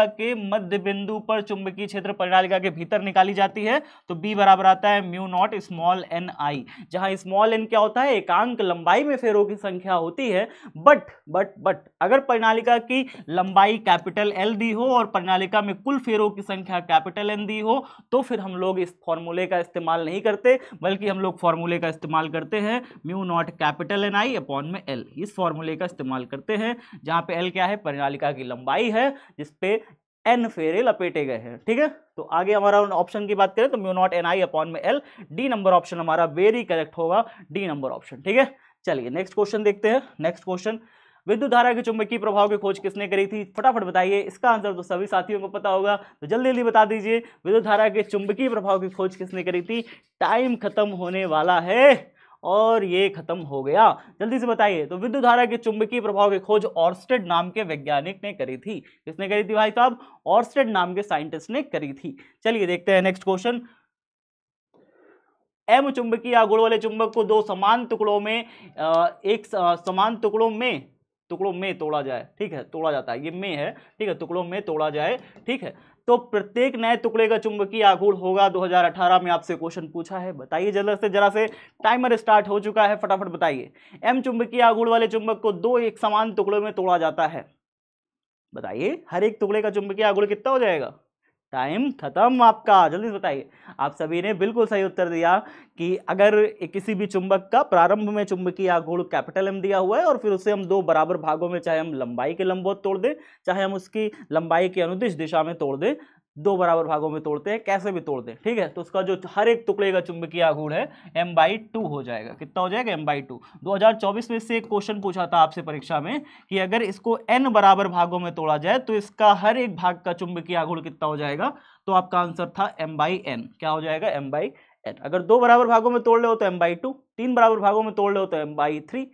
के मध्य बिंदु पर चुंबकीय क्षेत्र परिणालिका के भीतर निकाली जाती है तो B बराबर आता है μ0 स्मॉल n I, जहां स्मॉल n क्या होता है, एकांक लंबाई में फेरों की संख्या होती है। बट अगर परिणालिका की लंबाई कैपिटल L दी हो और परिणालिका में कुल फेरों की संख्या कैपिटल N दी हो तो फिर हम लोग इस फॉर्मूले का इस्तेमाल नहीं करते, बल्कि हम लोग फॉर्मूले का इस्तेमाल करते हैं μ0 कैपिटल कैपिटल एन आई अपॉन में एल, इस फॉर्मूले का इस्तेमाल करते हैं, जहां पे एल क्या है, परिनालिका की लंबाई है जिसपे एन फेरे लपेटे गए हैं। ठीक है, तो आगे हमारा ऑप्शन की बात करें तो mu not an I upon में एल, डी नंबर ऑप्शन हमारा वेरी करेक्ट होगा, डी नंबर ऑप्शन। ठीक है, चलिए नेक्स्ट क्वेश्चन देखते हैं। नेक्स्ट क्वेश्चन, विद्युत धारा के चुंबकीय प्रभाव की खोज किसने करी थी? फटाफट बताइए, इसका आंसर तो सभी साथियों को पता होगा, तो जल्दी जल्दी बता दीजिए, विद्युत धारा के चुंबकीय प्रभाव की खोज किसने करी थी? टाइम खत्म होने वाला है और ये खत्म हो गया, जल्दी से बताइए। तो विद्युत धारा के चुंबकीय प्रभाव की खोज ऑर्स्टेड नाम के वैज्ञानिक ने करी थी। किसने करी थी भाई साहब? ऑर्स्टेड नाम के साइंटिस्ट ने करी थी। चलिए देखते हैं नेक्स्ट क्वेश्चन। एम चुंबकीय आघूर्ण वाले चुंबक को दो समान टुकड़ों में एक समान टुकड़ों में तोड़ा जाए। ठीक है, तोड़ा जाता है, ये में है, ठीक है, टुकड़ों में तोड़ा जाए। ठीक है, तो प्रत्येक नए टुकड़े का चुंबकीय आघूर्ण होगा। 2018 में आपसे क्वेश्चन पूछा है, बताइए जरा से टाइमर स्टार्ट हो चुका है, फटाफट बताइए। एम चुंबकीय आघूर्ण वाले चुंबक को दो एक समान टुकड़ों में तोड़ा जाता है, बताइए हर एक टुकड़े का चुंबकीय आघूर्ण कितना हो जाएगा? टाइम खत्म आपका, जल्दी से बताइए। आप सभी ने बिल्कुल सही उत्तर दिया कि अगर किसी भी चुंबक का प्रारंभ में चुंबकीय आघूर्ण कैपिटल एम दिया हुआ है और फिर उसे हम दो बराबर भागों में, चाहे हम लंबाई के लंबवत तोड़ दें, चाहे हम उसकी लंबाई की अनुदिश दिशा में तोड़ दें, दो बराबर भागों में तोड़ते हैं, कैसे भी तोड़ दें, ठीक है, तो उसका जो हर एक टुकड़े का चुंबकीय आघूर्ण है m/2 हो जाएगा। कितना हो जाएगा? m/2। 2024 में से एक क्वेश्चन पूछा था आपसे परीक्षा में कि अगर इसको n बराबर भागों में तोड़ा जाए तो इसका हर एक भाग का चुंबकीय आघूर्ण कितना हो जाएगा? तो आपका आंसर था m/n। क्या हो जाएगा? m/n। अगर दो बराबर भागों में तोड़ ले हो तो m/2, तीन बराबर भागों में तोड़ ले हो तो m/3,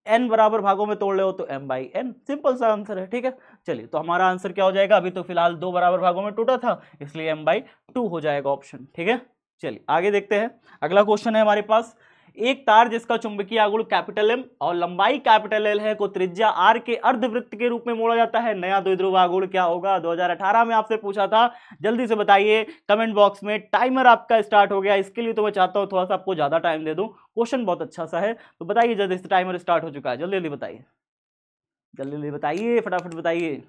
n बराबर भागों में तोड़ ले हो तो m/n। सिंपल सा आंसर है। ठीक है, चलिए तो हमारा आंसर क्या हो जाएगा? अभी तो फिलहाल दो बराबर भागों में टूटा था, इसलिए m/2 हो जाएगा ऑप्शन। ठीक है, चलिए आगे देखते हैं। अगला क्वेश्चन है हमारे पास, एक तार जिसका चुंबकीय आघूर्ण कैपिटल एम और लंबाई कैपिटल एल है को त्रिज्या आर के अर्धवृत्त के रूप में मोड़ा जाता है, नया द्विध्रुव आघूर्ण क्या होगा? 2018 में आपसे पूछा था, जल्दी से बताइए कमेंट बॉक्स में। टाइमर आपका स्टार्ट हो गया, इसके लिए तो मैं चाहता हूं थोड़ा सा आपको ज्यादा टाइम दे दूं, क्वेश्चन बहुत अच्छा सा है, तो बताइए जल्दी से। टाइमर स्टार्ट हो चुका है, जल्दी जल्दी बताइए, जल्दी जल्दी बताइए, फटाफट बताइए।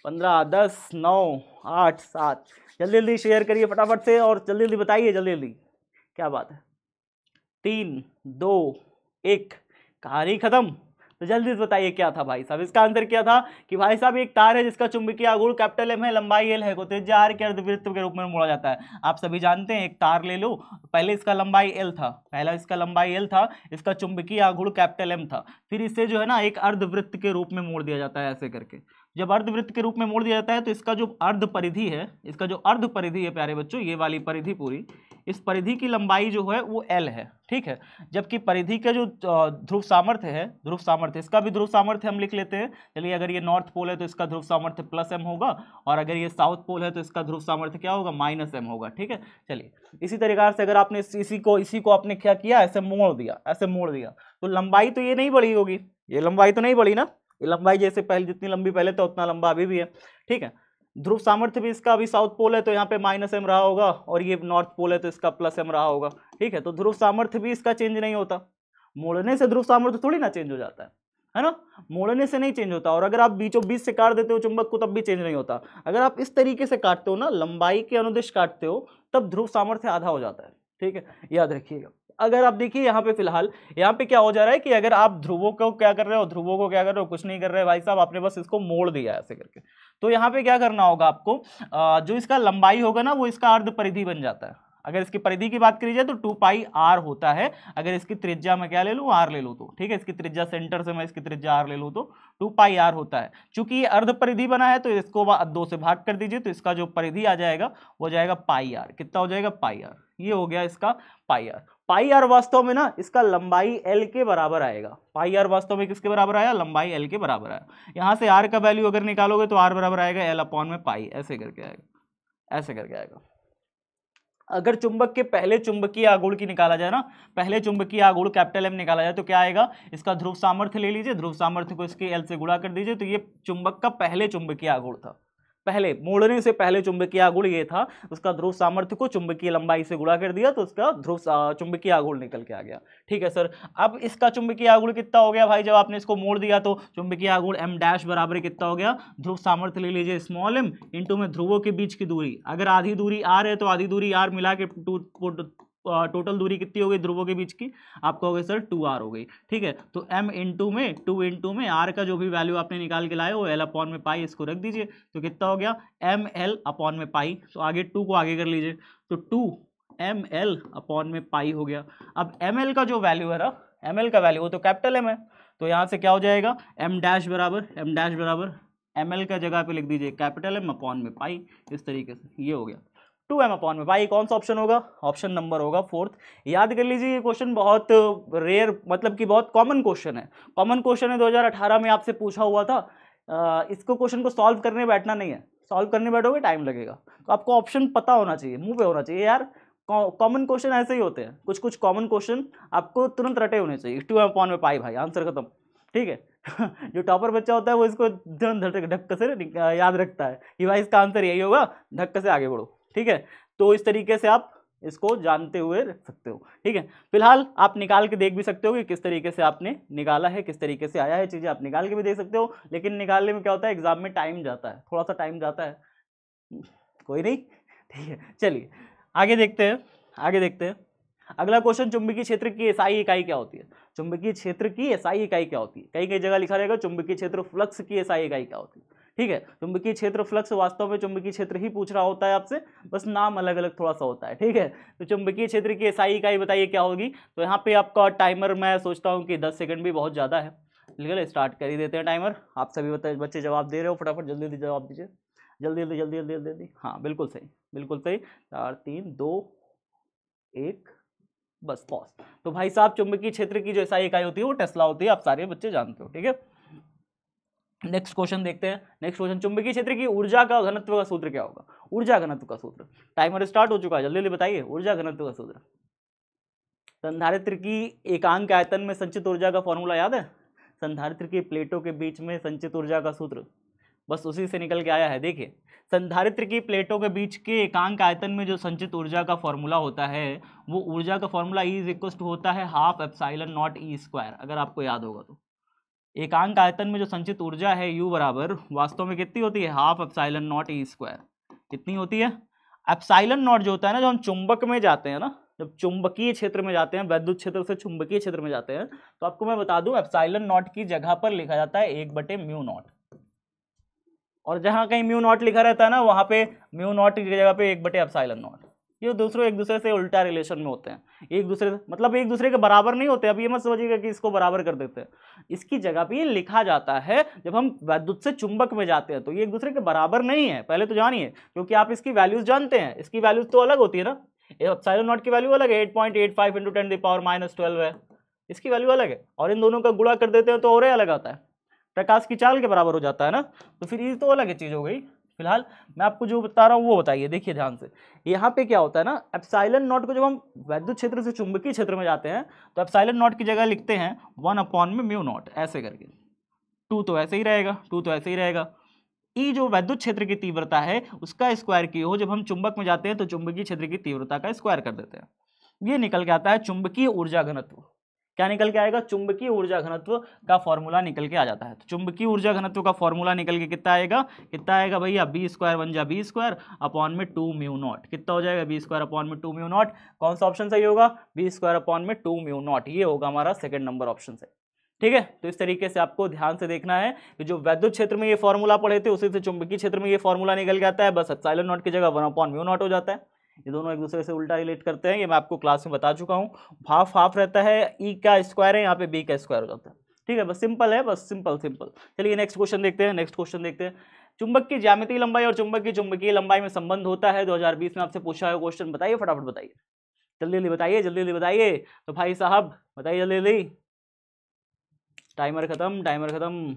15, 10, 9, 8, 7, जल्दी जल्दी शेयर करिए फटाफट से और जल्दी जल्दी बताइए, जल्दी जल्दी। क्या बात है, 3, 2, 1, कहानी खत्म। तो जल्दी से बताइए क्या था भाई साहब? इसका आंसर क्या था कि भाई साहब एक तार है जिसका चुंबकीय आघूर्ण कैपिटल एम है, लंबाई एल है, को त्रिज्या आर के अर्धवृत्त के रूप में मोड़ा जाता है। आप सभी जानते हैं, एक तार ले लो, पहले इसका लंबाई एल था, इसका चुंबकीय आघूर्ण कैपिटल एम था, फिर इसे जो है ना एक अर्धवृत्त के रूप में मोड़ दिया जाता है ऐसे करके। जब अर्धवृत्त के रूप में मोड़ दिया जाता है तो इसका जो अर्ध परिधि है, प्यारे बच्चों, ये वाली परिधि पूरी, इस परिधि की लंबाई जो है वो एल है। ठीक है, जबकि परिधि का जो ध्रुव सामर्थ्य इसका भी ध्रुव सामर्थ्य हम लिख लेते हैं। चलिए, अगर ये नॉर्थ पोल है तो इसका ध्रुव सामर्थ्य +m होगा, और अगर ये साउथ पोल है तो इसका ध्रुव सामर्थ्य क्या होगा? -m होगा। ठीक है, चलिए इसी तरीके से अगर आपने इसी को आपने क्या किया, ऐसे मोड़ दिया तो लंबाई तो ये नहीं बढ़ी होगी, ये लंबाई तो नहीं बढ़ी ना, ये लंबाई जैसे पहले जितनी लंबी पहले था उतना लंबा अभी भी है। ठीक है, ध्रुव सामर्थ्य भी इसका अभी साउथ पोल है तो यहाँ पे -m रहा होगा, और ये नॉर्थ पोल है तो इसका +m रहा होगा। ठीक है, तो ध्रुव सामर्थ्य भी इसका चेंज नहीं होता, मोड़ने से ध्रुव सामर्थ्य थोड़ी ना चेंज हो जाता है ना, मोड़ने से नहीं चेंज होता। और अगर आप बीचों बीच से काट देते हो चुंबक को तब भी चेंज नहीं होता। अगर आप इस तरीके से काटते हो ना, लंबाई के अनुदिश काटते हो, तब ध्रुव सामर्थ्य आधा हो जाता है। ठीक है, याद रखिएगा। अगर आप देखिए यहाँ पे फिलहाल यहाँ पे क्या हो जा रहा है कि अगर आप ध्रुवों को क्या कर रहे हो, कुछ नहीं कर रहे भाई साहब, आपने बस इसको मोड़ दिया ऐसे करके। तो यहाँ पे क्या करना होगा आपको, जो इसका लंबाई होगा ना वो इसका अर्ध परिधि बन जाता है। अगर इसकी परिधि की बात करी जाए तो 2πr होता है। अगर इसकी त्रिज्या मैं क्या ले लूँ, r ले लूँ तो, ठीक है, इसकी त्रिज्या सेंटर से मैं इसकी त्रिज्या r ले लूँ तो 2πr होता है। चूंकि ये अर्ध परिधि बना है तो इसको 2 से भाग कर दीजिए, तो इसका जो परिधि आ जाएगा वो जाएगा πr। कितना हो जाएगा? πr। ये हो गया इसका πr। πr वास्तव में ना इसका लंबाई l के बराबर आएगा। πr वास्तव में किसके बराबर आया? लंबाई l के बराबर आया। यहाँ से r का वैल्यू अगर निकालोगे तो r बराबर आएगा l/π, ऐसे करके आएगा। अगर चुंबक के पहले चुंबकीय आघूर्ण की निकाला जाए ना, पहले चुंबकीय आघूर्ण कैपिटल M निकाला जाए तो क्या आएगा? इसका ध्रुव सामर्थ्य ले लीजिए, ध्रुव सामर्थ्य को इसके L से गुणा कर दीजिए, तो ये चुंबक का पहले चुंबकीय आघूर्ण था। पहले मोड़ने से पहले चुंबकीय आघूर्ण ये था, उसका ध्रुव सामर्थ्य को चुंबकीय लंबाई से गुणा कर दिया तो उसका ध्रुव चुंबकीय आघूर्ण निकल के आ गया। ठीक है सर, अब इसका चुंबकीय आघूर्ण कितना हो गया भाई? जब आपने इसको मोड़ दिया तो चुंबकीय आघूर्ण m' बराबर कितना हो गया? ध्रुव सामर्थ्य ले लीजिए m इंटू में ध्रुवों के बीच की दूरी। अगर आधी दूरी r है तो आधी दूरी r मिला के टोटल दूरी कितनी हो गई ध्रुवों के बीच की, आपका हो गई सर 2r हो गई। ठीक है, तो m इंटू में 2 इंटू में r का जो भी वैल्यू आपने निकाल के लाए वो l अपॉन में पाई, इसको रख दीजिए तो कितना हो गया ml अपॉन में पाई। तो आगे 2 को आगे कर लीजिए तो 2 ml अपॉन में पाई हो गया। अब ml का जो वैल्यू है ना, ml का वैल्यू वो तो कैपिटल M है, तो यहाँ से क्या हो जाएगा m डैश बराबर ml का जगह पे लिख दीजिए कैपिटल M अपॉन में पाई, इस तरीके से ये हो गया 2m अपॉन में पाई। कौन सा ऑप्शन होगा, ऑप्शन नंबर होगा 4th। याद कर लीजिए ये क्वेश्चन बहुत रेयर मतलब कि बहुत कॉमन क्वेश्चन है, कॉमन क्वेश्चन है, 2018 में आपसे पूछा हुआ था। इसको क्वेश्चन को सॉल्व करने बैठना नहीं है, सॉल्व करने बैठोगे टाइम लगेगा, तो आपको ऑप्शन पता होना चाहिए, मुंह पे होना चाहिए यार। कॉमन क्वेश्चन ऐसे ही होते हैं, कुछ कुछ कॉमन क्वेश्चन आपको तुरंत रटे होने चाहिए। 2m अपॉन में पाई भाई, आंसर खत्म। ठीक है जो टॉपर बच्चा होता है वो इसको ढक्क से याद रखता है कि भाई इसका आंसर यही होगा, ढक्क से आगे बढ़ो। ठीक है, तो इस तरीके से आप इसको जानते हुए रख सकते हो। ठीक है, फिलहाल आप निकाल के देख भी सकते हो कि किस तरीके से आपने निकाला है, किस तरीके से आया है, चीजें आप निकाल के भी देख सकते हो। लेकिन निकालने में क्या होता है, एग्जाम में टाइम जाता है, थोड़ा सा टाइम जाता है, कोई नहीं। ठीक है, चलिए आगे देखते हैं। अगला क्वेश्चन, चुंबकीय क्षेत्र की एसआई इकाई क्या होती है। चुंबकीय क्षेत्र की एसआई इकाई क्या होती है, कई कई जगह लिखा रहेगा चुंबकीय क्षेत्र फ्लक्स की एसआई इकाई क्या होती है। ठीक है, चुंबकीय क्षेत्र फ्लक्स वास्तव में चुंबकीय क्षेत्र ही पूछ रहा होता है आपसे, बस नाम अलग अलग थोड़ा सा होता है। ठीक है, तो चुंबकीय क्षेत्र की एसआई इकाई बताइए क्या होगी। तो यहाँ पे आपका टाइमर मैं सोचता हूँ कि 10 सेकंड भी बहुत ज़्यादा है, लेकिन स्टार्ट कर ही देते हैं टाइमर। आप सभी बच्चे जवाब दे रहे हो, फटाफट जल्दी जल्दी जवाब दीजिए, जल्दी जल्दी जल्दी जल्दी जल्दी। हाँ बिल्कुल सही, बिल्कुल सही। 4 3 2 1 बस पॉज। तो भाई साहब चुंबकीय क्षेत्र की जो एसआई इकाई होती है वो टेस्ला होती है, आप सारे बच्चे जानते हो। ठीक है, नेक्स्ट क्वेश्चन देखते हैं। नेक्स्ट क्वेश्चन, चुंबकीय क्षेत्र की ऊर्जा का घनत्व का सूत्र क्या होगा। ऊर्जा घनत्व का सूत्र, टाइमर स्टार्ट हो चुका है, जल्दी जल्दी बताइए ऊर्जा घनत्व का सूत्र। संधारित्र की एकांक आयतन में संचित ऊर्जा का फॉर्मूला याद है, संधारित्र की प्लेटों के बीच में संचित ऊर्जा का सूत्र बस उसी से निकल के आया है। देखिए, संधारित्र की प्लेटों के बीच के एकांक आयतन में जो संचित ऊर्जा का फॉर्मूला होता है वो ऊर्जा का फॉर्मूला E इक्वल टू होता है half epsilon not E square, अगर आपको याद होगा तो। एकांक आयतन में जो संचित ऊर्जा है U बराबर वास्तव में कितनी होती है, half epsilon not E square. कितनी होती है, एप्सिलॉन नॉट जो होता है ना, जो हम चुंबक में जाते हैं ना, जब चुंबकीय क्षेत्र में जाते हैं, वैद्युत क्षेत्र से चुंबकीय क्षेत्र में जाते हैं, तो आपको मैं बता दूं एप्सिलॉन नॉट की जगह पर लिखा जाता है 1/μ0, और जहां कहीं म्यू नॉट लिखा रहता है ना वहां पे म्यू नॉट की जगह पे 1/एप्सिलॉन नॉट। ये एक दूसरे से उल्टा रिलेशन में होते हैं, एक दूसरे के बराबर नहीं होते। अब ये मत समझिएगा कि इसको बराबर कर देते हैं, इसकी जगह पे ये लिखा जाता है जब हम वैद्युत से चुंबक में जाते हैं, तो ये एक दूसरे के बराबर नहीं है, पहले तो जानिए, क्योंकि आप इसकी वैल्यूज जानते हैं, इसकी वैल्यूज तो अलग होती है ना, एप्सिलॉन नॉट की वैल्यू अलग है, 8.85 × 10⁻12 है, इसकी वैल्यू अलग है, और इन दोनों का गुणा कर देते हैं तो और अलग आता है, प्रकाश की चाल के बराबर हो जाता है ना, तो फिर ये तो अलग चीज हो गई। फिलहाल मैं आपको जो बता रहा हूँ वो बताइए, देखिए ध्यान से। यहाँ पे क्या होता है ना, एप्सिलॉन नॉट को जब हम वैद्युत क्षेत्र से चुंबकीय क्षेत्र में जाते हैं तो एप्सिलॉन नॉट की जगह लिखते हैं 1/μ0 ऐसे करके, 2 तो ऐसे ही रहेगा, ई जो वैद्युत क्षेत्र की तीव्रता है उसका स्क्वायर की हो, जब हम चुंबक में जाते हैं तो चुंबकीय क्षेत्र की तीव्रता का स्क्वायर कर देते हैं, ये निकल के आता है चुंबकीय ऊर्जा घनत्व। क्या निकल के आएगा, चुंबकीय ऊर्जा घनत्व का फॉर्मूला निकल के आ जाता है। तो चुंबकीय ऊर्जा घनत्व का फॉर्मूला निकल के कितना आएगा भैया, b² बन जा b² अपॉन में 2μ0, कितना हो जाएगा b² अपॉन में 2μ0। कौन सा ऑप्शन सही होगा, b² अपॉन में 2μ0, ये होगा हमारा सेकंड नंबर ऑप्शन से। ठीक है, तो इस तरीके से आपको ध्यान से देखना है कि जो वैद्युत क्षेत्र में ये फॉर्मूला पढ़े थे उसी से चुंबकीय क्षेत्र में ये फॉर्मूला निकल के आता है, बस एप्सिलॉन नॉट की जगह 1/μ0 हो जाता है। ये दोनों एक दूसरे से उल्टा रिलेट करते हैं, ये मैं आपको क्लास में बता चुका हूँ। हाफ हाफ रहता है, ई का स्क्वायर है यहाँ पे, बी का स्क्वायर हो जाता है। ठीक है, बस सिंपल है, बस सिंपल। चलिए नेक्स्ट क्वेश्चन देखते हैं। चुंबक की ज्यामितीय लंबाई और चुंबक की चुंबकीय लंबाई में संबंध होता है, 2020 में आपसे पूछा है क्वेश्चन, बताइए फटाफट बताइए, जल्दी बताइए। तो भाई साहब बताइए जल्दी, टाइमर खत्म,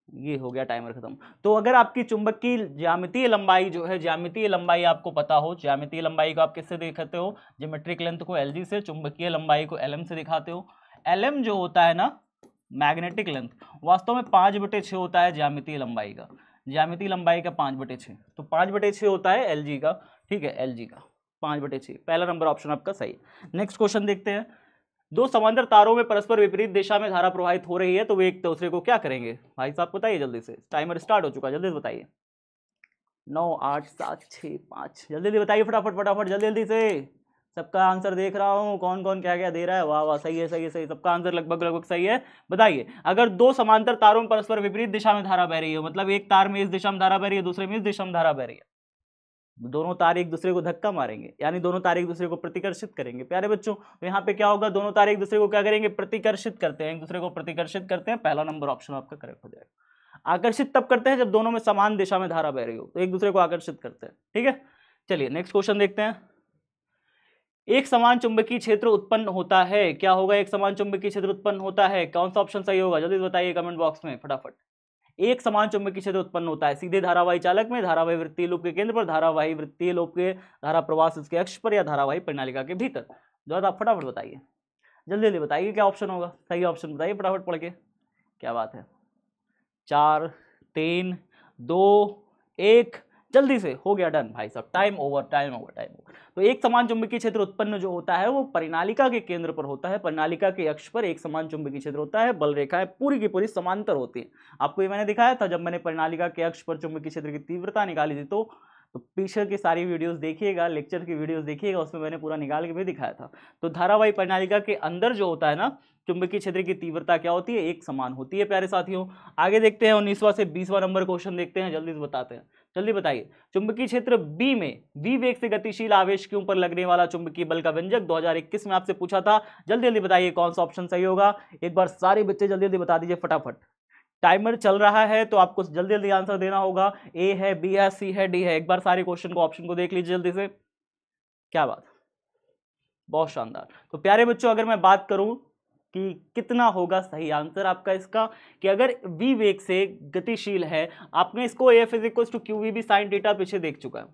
ये हो गया टाइमर खत्म। तो अगर आपकी चुंबक की ज्यामितीय लंबाई जो है, ज्यामितीय लंबाई आपको पता हो, ज्यामितीय लंबाई को आप किससे दिखाते हो, ज्योमेट्रिक लेंथ को LG से, चुंबकीय लंबाई को LM से दिखाते हो। LM जो होता है ना, मैग्नेटिक लेंथ, वास्तव में 5/6 होता है ज्यामितीय लंबाई का, ज्यामितीय लंबाई का 5/6, तो 5/6 होता है LG का। ठीक है, LG का 5/6, पहला नंबर ऑप्शन आपका सही। नेक्स्ट क्वेश्चन देखते हैं। दो समांतर तारों में परस्पर विपरीत दिशा में धारा प्रवाहित हो रही है, तो वे एक दूसरे को क्या करेंगे, भाई साहब बताइए जल्दी से, टाइमर स्टार्ट हो चुका है, जल्दी से बताइए। 9 8 7 6 5, जल्दी बताइए फटाफट जल्दी से, सबका आंसर देख रहा हूं, कौन कौन क्या क्या दे रहा है। वाह वाह, सही है सही है सही, सबका आंसर लगभग लगभग सही है। बताइए, अगर दो समांतर तारों में परस्पर विपरीत दिशा में धारा बह रही है, मतलब एक तार में इस दिशा में धारा बह रही है, दूसरे में इस दिशा में धारा बह रही है, दोनों तार एक दूसरे को धक्का मारेंगे, यानी दोनों तार एक दूसरे को प्रतिकर्षित करेंगे। प्यारे बच्चों, तो यहाँ पे क्या होगा, दोनों तार एक दूसरे को क्या करेंगे, प्रतिकर्षित करते हैं, एक दूसरे को प्रतिकर्षित करते हैं। पहला नंबर ऑप्शन आपका करेक्ट हो जाएगा। आकर्षित तब करते हैं जब दोनों में समान दिशा में धारा बह रही हो, तो एक दूसरे को आकर्षित करते हैं। ठीक है, चलिए नेक्स्ट क्वेश्चन देखते हैं। एक समान चुंबकीय क्षेत्र उत्पन्न होता है, क्या होगा, एक समान चुंबकीय क्षेत्र उत्पन्न होता है, कौन सा ऑप्शन सही होगा, जल्दी बताइए कमेंट बॉक्स में फटाफट। एक समान चुंबकीय क्षेत्र उत्पन्न होता है सीधे धारावाही चालक में, धारावाही वृत्तीय लूप के केंद्र पर, धारावाही वृत्तीय लूप के धारा प्रवाह इसके अक्ष पर, या धारावाही प्रणालिका के भीतर। जो आप फटाफट बताइए, जल्दी जल्दी बताइए क्या ऑप्शन होगा, सही ऑप्शन बताइए फटाफट पढ़ के। क्या बात है, 4 3 2 1, जल्दी से हो गया, डन भाई साहब, time over time over time over. तो एक समान चुंबकीय क्षेत्र उत्पन्न जो होता है वो परिनालिका के केंद्र पर होता है, परिनालिका के अक्ष पर एक समान चुंबकीय क्षेत्र होता है, बल रेखाएं पूरी की पूरी समांतर होती है। आपको ये मैंने दिखाया था जब मैंने परिनालिका के अक्ष पर चुंबकीय क्षेत्र की तीव्रता निकाली थी, तो पीछे की सारी वीडियोस देखिएगा, लेक्चर की वीडियोस देखिएगा, उसमें मैंने पूरा निकाल के भी दिखाया था। तो धारावाही परिनालिका के अंदर जो होता है ना, चुंबकीय क्षेत्र की तीव्रता क्या होती है, एक समान होती है। प्यारे साथियों, आगे देखते हैं 19वां से 20वां नंबर क्वेश्चन देखते हैं, जल्दी से बताते हैं, जल्दी बताइए। चुंबकीय क्षेत्र बी में v वेग से गतिशील आवेश के ऊपर लगने वाला चुंबकीय बल का व्यंजक 2021 में आपसे पूछा था, जल्दी जल्दी बताइए कौन सा ऑप्शन सही होगा। एक बार सारे बच्चे जल्दी जल्दी बता दीजिए फटाफट, टाइमर चल रहा है तो आपको जल्दी जल्दी आंसर देना होगा। ए है, बी है, सी है, डी है। एक बार सारे क्वेश्चन को, ऑप्शन को देख लीजिए जल्दी से। क्या बात, बहुत शानदार। तो प्यारे बच्चों, अगर मैं बात करूं कि कितना होगा सही आंसर आपका इसका, कि अगर v वेग से गतिशील है, आपने इसको AF = QV sin थीटा पीछे देख चुका है,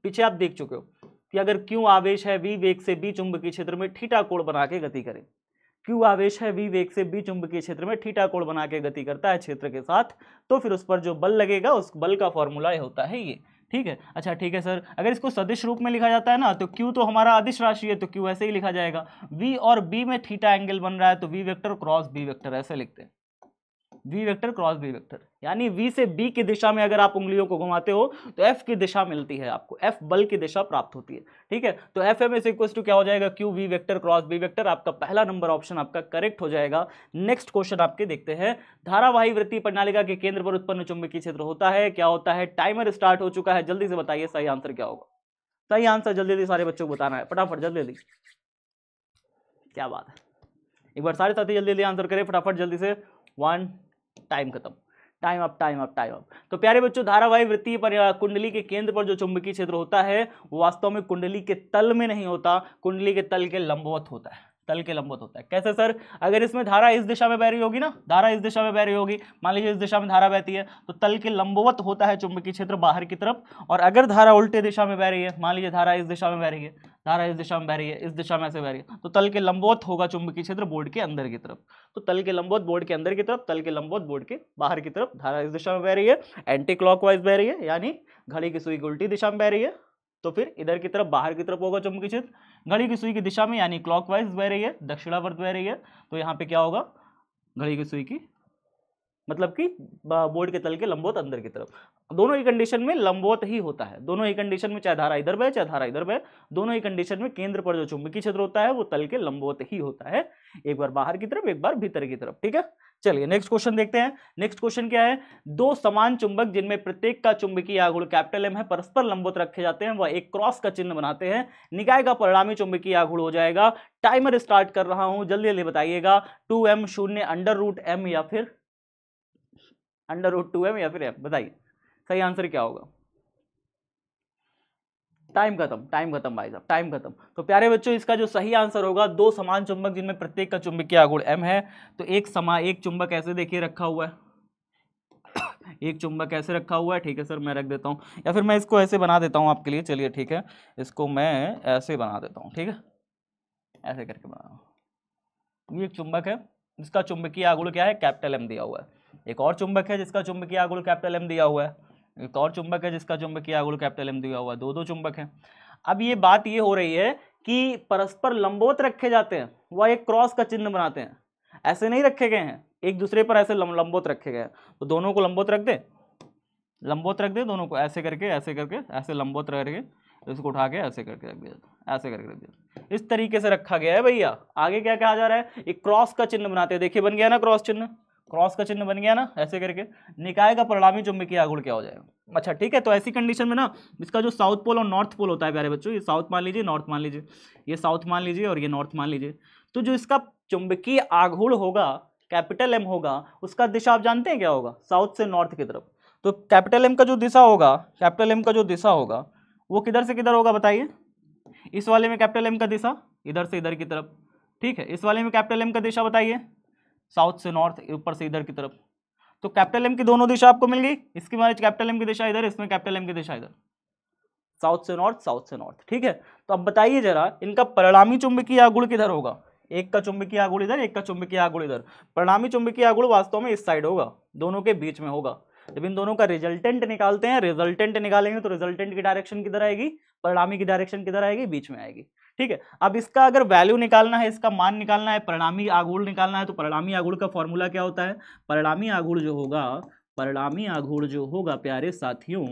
पीछे आप देख चुके हो कि अगर Q आवेश है v वेग से B चुंबकीय क्षेत्र में थीटा कोण बना के गति करे, Q आवेश है v वेग से B चुंबकीय क्षेत्र में थीटा कोण बना के गति करता है क्षेत्र के साथ, तो फिर उस पर जो बल लगेगा उस बल का फॉर्मूला होता है ये। ठीक है, अच्छा ठीक है सर, अगर इसको सदिश रूप में लिखा जाता है ना, तो Q तो हमारा अदिश राशि है, तो Q ऐसे ही लिखा जाएगा। V और B में थीटा एंगल बन रहा है, तो V vector cross B vector ऐसे लिखते हैं, V vector cross B vector, यानी V से B की दिशा में अगर आप उंगलियों को घुमाते हो तो F की दिशा मिलती है आपको, F बल की दिशा प्राप्त होती है। ठीक है, तो FM = क्या हो जाएगा, Q V vector cross B vector. आपका पहला नंबर ऑप्शन आपका करेक्ट हो जाएगा। नेक्स्ट क्वेश्चन आपके देखते हैं। धारावाही वृत्तीय प्रणालिका के केंद्र पर उत्पन्न चुंबकीय क्षेत्र होता है, क्या होता है। टाइमर स्टार्ट हो चुका है, जल्दी से बताइए सही आंसर क्या होगा। सही आंसर जल्दी जल्दी सारे बच्चों को बताना है, फटाफट जल्दी जल्दी। क्या बात है, एक बार सारे साथी जल्दी जल्दी आंसर करें फटाफट जल्दी से। 1, टाइम खत्म, time up time up time up. तो प्यारे बच्चों, धारावाही वृत्तीय कुंडली के केंद्र पर जो चुंबकीय क्षेत्र होता है वो वास्तव में कुंडली के तल में नहीं होता, कुंडली के तल के लंबवत होता है, तल के लंबवत होता है। कैसे सर, अगर इसमें धारा इस दिशा में बह रही होगी ना, धारा इस दिशा में बह रही होगी, मान लीजिए इस दिशा में धारा बहती है, तो तल के लंबवत होता है चुंबकीय क्षेत्र बाहर की तरफ। और अगर धारा उल्टे दिशा में बह रही है, मान लीजिए धारा इस दिशा में बह रही है, धारा इस दिशा में बह रही है, इस दिशा में ऐसे बह रही है, तो तल के लंबवत होगा चुंबकीय क्षेत्र बोर्ड के अंदर की तरफ। तो तल के लंबवत बोर्ड के अंदर की तरफ, तल के लंबवत बोर्ड के बाहर की तरफ। धारा इस दिशा में बह रही है, एंटी क्लॉकवाइज बह रही है, यानी घड़ी की सुई की उल्टी दिशा में बह रही है, तो फिर इधर की तरफ बाहर की तरफ होगा चुंबकीय क्षेत्र। घड़ी की सुई की दिशा में यानी क्लॉकवाइज बह रही है, दक्षिणावर्त बह रही है, तो यहाँ पे क्या होगा, घड़ी की सुई की मतलब कि बोर्ड के तल के लंबवत अंदर की तरफ। दोनों ही कंडीशन में लंबवत ही होता है, दोनों ही कंडीशन में, चाहे धारा इधर बहे चाहे धारा इधर बहे, दोनों ही कंडीशन में केंद्र पर जो चुंबकीय क्षेत्र होता है वो तल के लंबवत ही होता है, एक बार बाहर की तरफ एक बार भीतर की तरफ। ठीक है, चलिए नेक्स्ट क्वेश्चन देखते हैं। नेक्स्ट क्वेश्चन क्या है, दो समान चुंबक जिनमें प्रत्येक का चुंबकीय आघूर्ण M है परस्पर लंबवत रखे जाते हैं, वह एक क्रॉस का चिन्ह बनाते हैं, निकाय का परिणामी चुंबकीय आघूर्ण हो जाएगा। टाइमर स्टार्ट कर रहा हूं, जल्दी जल्दी बताइएगा। 2m शून्य √m या फिर √2m या फिर f, बताइए सही आंसर क्या होगा। टाइम खत्म भाई साहब, टाइम खत्म। तो प्यारे बच्चों, इसका जो सही आंसर होगा, दो समान चुंबक जिनमें प्रत्येक का चुंबकीय आघूर्ण m है, तो एक चुंबक ऐसे देखिए रखा हुआ है, एक चुंबक ऐसे रखा हुआ है। ठीक है सर, मैं रख देता हूँ, या फिर मैं इसको ऐसे बना देता हूँ आपके लिए। चलिए ठीक है, इसको मैं ऐसे बना देता हूँ, ठीक है, ऐसे करके बना। ये एक चुंबक है जिसका चुंबकीय आघूर्ण क्या है, M दिया हुआ है। एक और चुंबक है जिसका चुंबकीय आघूर्ण M दिया हुआ है। एक और चुंबक है जिसका चुंबकीय आघूर्ण M दिया हुआ है। दो चुंबक हैं। अब ये बात ये हो रही है कि परस्पर लंबवत रखे जाते हैं, वह एक क्रॉस का चिन्ह बनाते हैं, ऐसे नहीं रखे गए हैं, एक दूसरे पर ऐसे लंबवत रखे गए हैं। तो दोनों को लंबवत रख दे, दोनों को ऐसे करके ऐसे लंबवत रख के तो इसको उठा के ऐसे करके रख दिया, ऐसे करके रख दिया, इस तरीके से रखा गया है भैया। आगे क्या कहा जा रहा है, एक क्रॉस का चिन्ह बनाते हैं, देखिए बन गया ना क्रॉस चिन्ह, क्रॉस का चिन्ह बन गया ना, ऐसे करके निकाय का परिणामी चुंबकीय आघूर्ण क्या हो जाएगा। अच्छा ठीक है, तो ऐसी कंडीशन में ना इसका जो साउथ पोल और नॉर्थ पोल होता है प्यारे बच्चों, ये साउथ मान लीजिए, नॉर्थ मान लीजिए, ये साउथ मान लीजिए और ये नॉर्थ मान लीजिए, तो जो इसका चुंबकीय आघूर्ण होगा कैपिटल एम होगा, उसका दिशा आप जानते हैं क्या होगा, साउथ से नॉर्थ की तरफ। तो कैपिटल एम का जो दिशा होगा, कैपिटल एम का जो दिशा होगा वो किधर से किधर होगा बताइए। इस वाले में कैपिटल एम का दिशा इधर से इधर की तरफ, ठीक है। इस वाले में कैपिटल एम का दिशा बताइए, साउथ से नॉर्थ, ऊपर से इधर की तरफ। तो कैपिटल एम की दोनों दिशा आपको मिल गई, इसकी में कैपिटल एम की दिशा इधर, इसमें कैपिटल एम की दिशा इधर, साउथ से नॉर्थ, साउथ से नॉर्थ, ठीक है। तो अब बताइए जरा इनका परिणामी चुंबकीय आघूर्ण किधर होगा, एक का चुंबकीय आघूर्ण इधर, एक का चुंबकीय आघूर्ण इधर। परिणामी चुंबकीय आघूर्ण वास्तव में इस साइड होगा, दोनों के बीच में होगा। जब इन दोनों का रिजल्टेंट निकालते हैं, रिजल्टेंट निकालेंगे तो रिजल्टेंट की डायरेक्शन किधर आएगी, परिणामी की डायरेक्शन किधर आएगी, बीच में आएगी, ठीक है। अब इसका अगर वैल्यू निकालना है, इसका मान निकालना है, परिणामी आघूर्ण निकालना है, तो परिणामी आघूर्ण का फॉर्मूला क्या होता है, परिणामी आघूर्ण जो होगा, परिणामी आघूर्ण जो होगा प्यारे साथियों,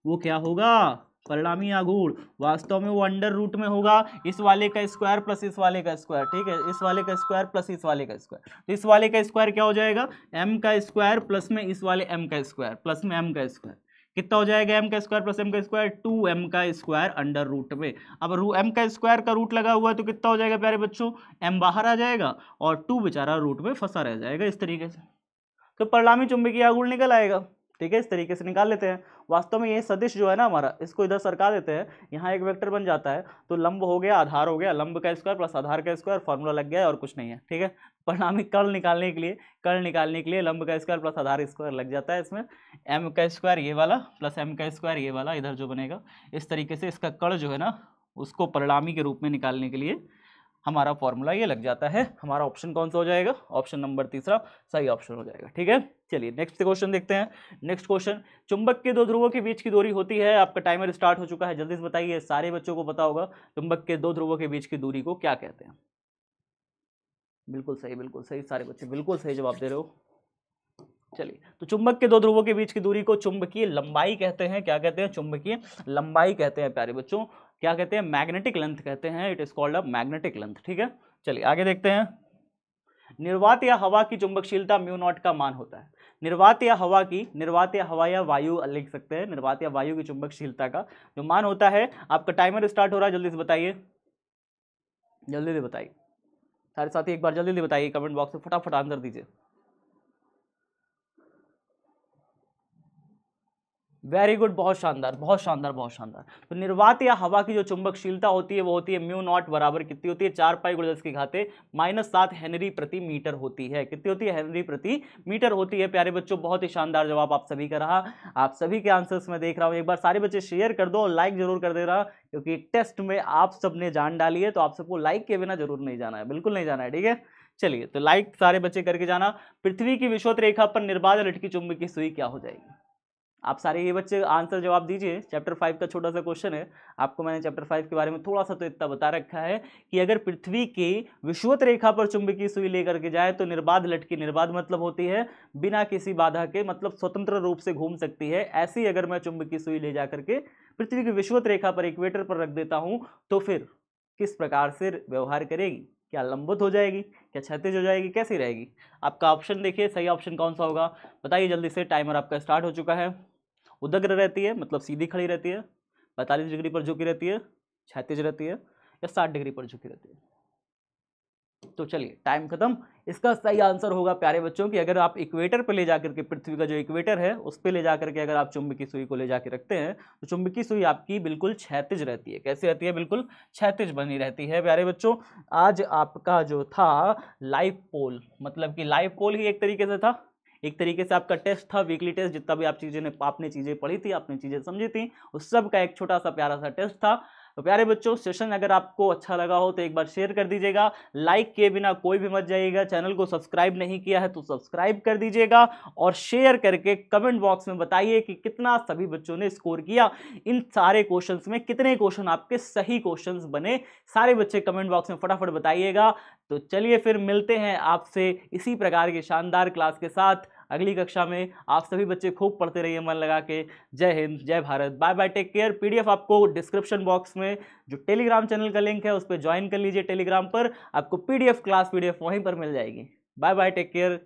वो क्या होगा, परिणामी आघूर्ण वास्तव में वो अंडर रूट में होगा इस वाले का स्क्वायर प्लस इस वाले का स्क्वायर, ठीक है, इस वाले का स्क्वायर प्लस इस वाले का स्क्वायर। तो इस वाले का स्क्वायर क्या हो जाएगा, m का स्क्वायर प्लस में इस वाले m का स्क्वायर प्लस में m का स्क्वायर, कितना हो जाएगा m का स्क्वायर प्लस m का स्क्वायर, 2m का स्क्वायर अंडर रूट में। अब m का स्क्वायर का रूट लगा हुआ है तो कितना हो जाएगा प्यारे बच्चों, m बाहर आ जाएगा और 2 बेचारा रूट में फंसा रह जाएगा इस तरीके से। तो परिणामी चुंबकीय आघूर्ण निकल आएगा, ठीक है। इस तरीके से निकाल लेते हैं। वास्तव में ये सदिश जो है ना हमारा, इसको इधर सरका देते हैं, यहाँ एक वेक्टर बन जाता है, तो लंब हो गया, आधार हो गया, लंब का स्क्वायर प्लस आधार का स्क्वायर, फॉर्मूला लग गया है और कुछ नहीं है, ठीक है। परिणामी कर्ण निकालने के लिए लंब का स्क्वायर प्लस आधार स्क्वायर लग जाता है इसमें, m का स्क्वायर ये वाला प्लस m का स्क्वायर ये वाला इधर जो बनेगा, इस तरीके से इसका कर्ण जो है ना उसको परिणामी के रूप में निकालने के लिए हमारा फॉर्मूला ये लग जाता है। हमारा ऑप्शन कौन सा हो जाएगा, ऑप्शन नंबर तीसरा सही ऑप्शन हो जाएगा, ठीक है। चलिए नेक्स्ट क्वेश्चन देखते हैं। नेक्स्ट क्वेश्चन, चुंबक के दो ध्रुवों के बीच की दूरी होती है, आपका टाइमर स्टार्ट हो चुका है, जल्दी से बताइए, सारे बच्चों को पता होगा चुंबक के दो ध्रुवों के बीच की दूरी को क्या कहते हैं। बिल्कुल सही, सारे बच्चे बिल्कुल सही जवाब दे रहे हो। चलिए, तो चुंबक के दो ध्रुवों के बीच की दूरी को चुंबकीय लंबाई कहते हैं, क्या कहते हैं, चुंबकीय लंबाई कहते हैं प्यारे बच्चों, क्या कहते हैं, मैग्नेटिक लेंथ कहते हैं, it is called a magnetic length, ठीक है। चलिए आगे देखते हैं। निर्वात या हवा की चुंबकशीलता म्यू नॉट का मान होता है। निर्वात या हवा या वायु लिख सकते हैं, निर्वात या वायु की चुंबकशीलता का जो मान होता है, आपका टाइमर स्टार्ट हो रहा है, जल्दी से बताइए, जल्दी से बताइए सारे साथी, एक बार जल्दी से बताइए, कमेंट बॉक्स में फटाफट आंसर दीजिए। वेरी गुड, बहुत शानदार, बहुत शानदार, बहुत शानदार। तो निर्वात या हवा की जो चुंबकशीलता होती है वो होती है म्यू नॉट, बराबर कितनी होती है, 4 पाई × 10 की घाते -7 हेनरी प्रति मीटर होती है। कितनी होती है, हेनरी प्रति मीटर होती है। प्यारे बच्चों बहुत ही शानदार जवाब आप सभी का रहा, आप सभी के आंसर्स में देख रहा हूँ। एक बार सारे बच्चे शेयर कर दो और लाइक जरूर कर दे रहा, क्योंकि टेस्ट में आप सबने जान डाली है, तो आप सबको लाइक के बिना जरूर नहीं जाना है, बिल्कुल नहीं जाना है, ठीक है। चलिए, तो लाइक सारे बच्चे करके जाना। पृथ्वी की विषुवत रेखा पर निर्बाध लटकी चुंबकीय सुई क्या हो जाएगी। आप सारे ये बच्चे आंसर जवाब दीजिए। चैप्टर 5 का छोटा सा क्वेश्चन है, आपको मैंने चैप्टर 5 के बारे में थोड़ा सा तो इतना बता रखा है कि अगर पृथ्वी की विषुवत रेखा पर चुंबकीय सुई लेकर के जाए तो निर्बाध लटकी, निर्बाध मतलब होती है बिना किसी बाधा के, मतलब स्वतंत्र रूप से घूम सकती है। ऐसी अगर मैं चुंबकीय सुई ले जाकर के पृथ्वी की विषुवत रेखा पर, इक्वेटर पर रख देता हूं, तो फिर किस प्रकार से व्यवहार करेगी, क्या लंबवत हो जाएगी, क्या क्षैतिज हो जाएगी, कैसी रहेगी। आपका ऑप्शन देखिए, सही ऑप्शन कौन सा होगा बताइए जल्दी से, टाइमर आपका स्टार्ट हो चुका है। उदग्र रहती है मतलब सीधी खड़ी रहती है, 45 डिग्री पर झुकी रहती है, क्षैतिज रहती है, या 60 डिग्री पर झुकी रहती है। तो चलिए टाइम खत्म। इसका सही आंसर होगा प्यारे बच्चों कि अगर आप इक्वेटर पे ले जाकर के, पृथ्वी का जो इक्वेटर है उस पे ले जाकर के अगर आप चुंबकीय सुई को ले जाके रखते हैं तो चुंबकीय सुई आपकी बिल्कुल क्षैतिज रहती है। कैसे रहती है, बिल्कुल क्षैतिज बनी रहती है। प्यारे बच्चों, आज आपका जो था लाइव पोल, मतलब कि लाइव पोल ही एक तरीके से था, एक तरीके से आपका टेस्ट था, वीकली टेस्ट, जितना भी आपने चीजें पढ़ी थी, आपने चीजें समझी थी, उस सब का एक छोटा सा प्यारा सा टेस्ट था। तो प्यारे बच्चों, सेशन अगर आपको अच्छा लगा हो तो एक बार शेयर कर दीजिएगा, लाइक किए बिना कोई भी मत जाइएगा, चैनल को सब्सक्राइब नहीं किया है तो सब्सक्राइब कर दीजिएगा, और शेयर करके कमेंट बॉक्स में बताइए कि कितना सभी बच्चों ने स्कोर किया, इन सारे क्वेश्चंस में कितने क्वेश्चन आपके सही क्वेश्चंस बने, सारे बच्चे कमेंट बॉक्स में फटाफट बताइएगा। तो चलिए फिर मिलते हैं आपसे इसी प्रकार की शानदार क्लास के साथ अगली कक्षा में आप सभी बच्चे खूब पढ़ते रहिए मन लगा के। जय हिंद, जय Bharat, bye bye, take care. PDF आपको डिस्क्रिप्शन बॉक्स में जो टेलीग्राम चैनल का लिंक है उस पर ज्वाइन कर लीजिए। टेलीग्राम पर आपको पीडीएफ क्लास पीडीएफ वहीं पर मिल जाएगी। Bye bye, take care.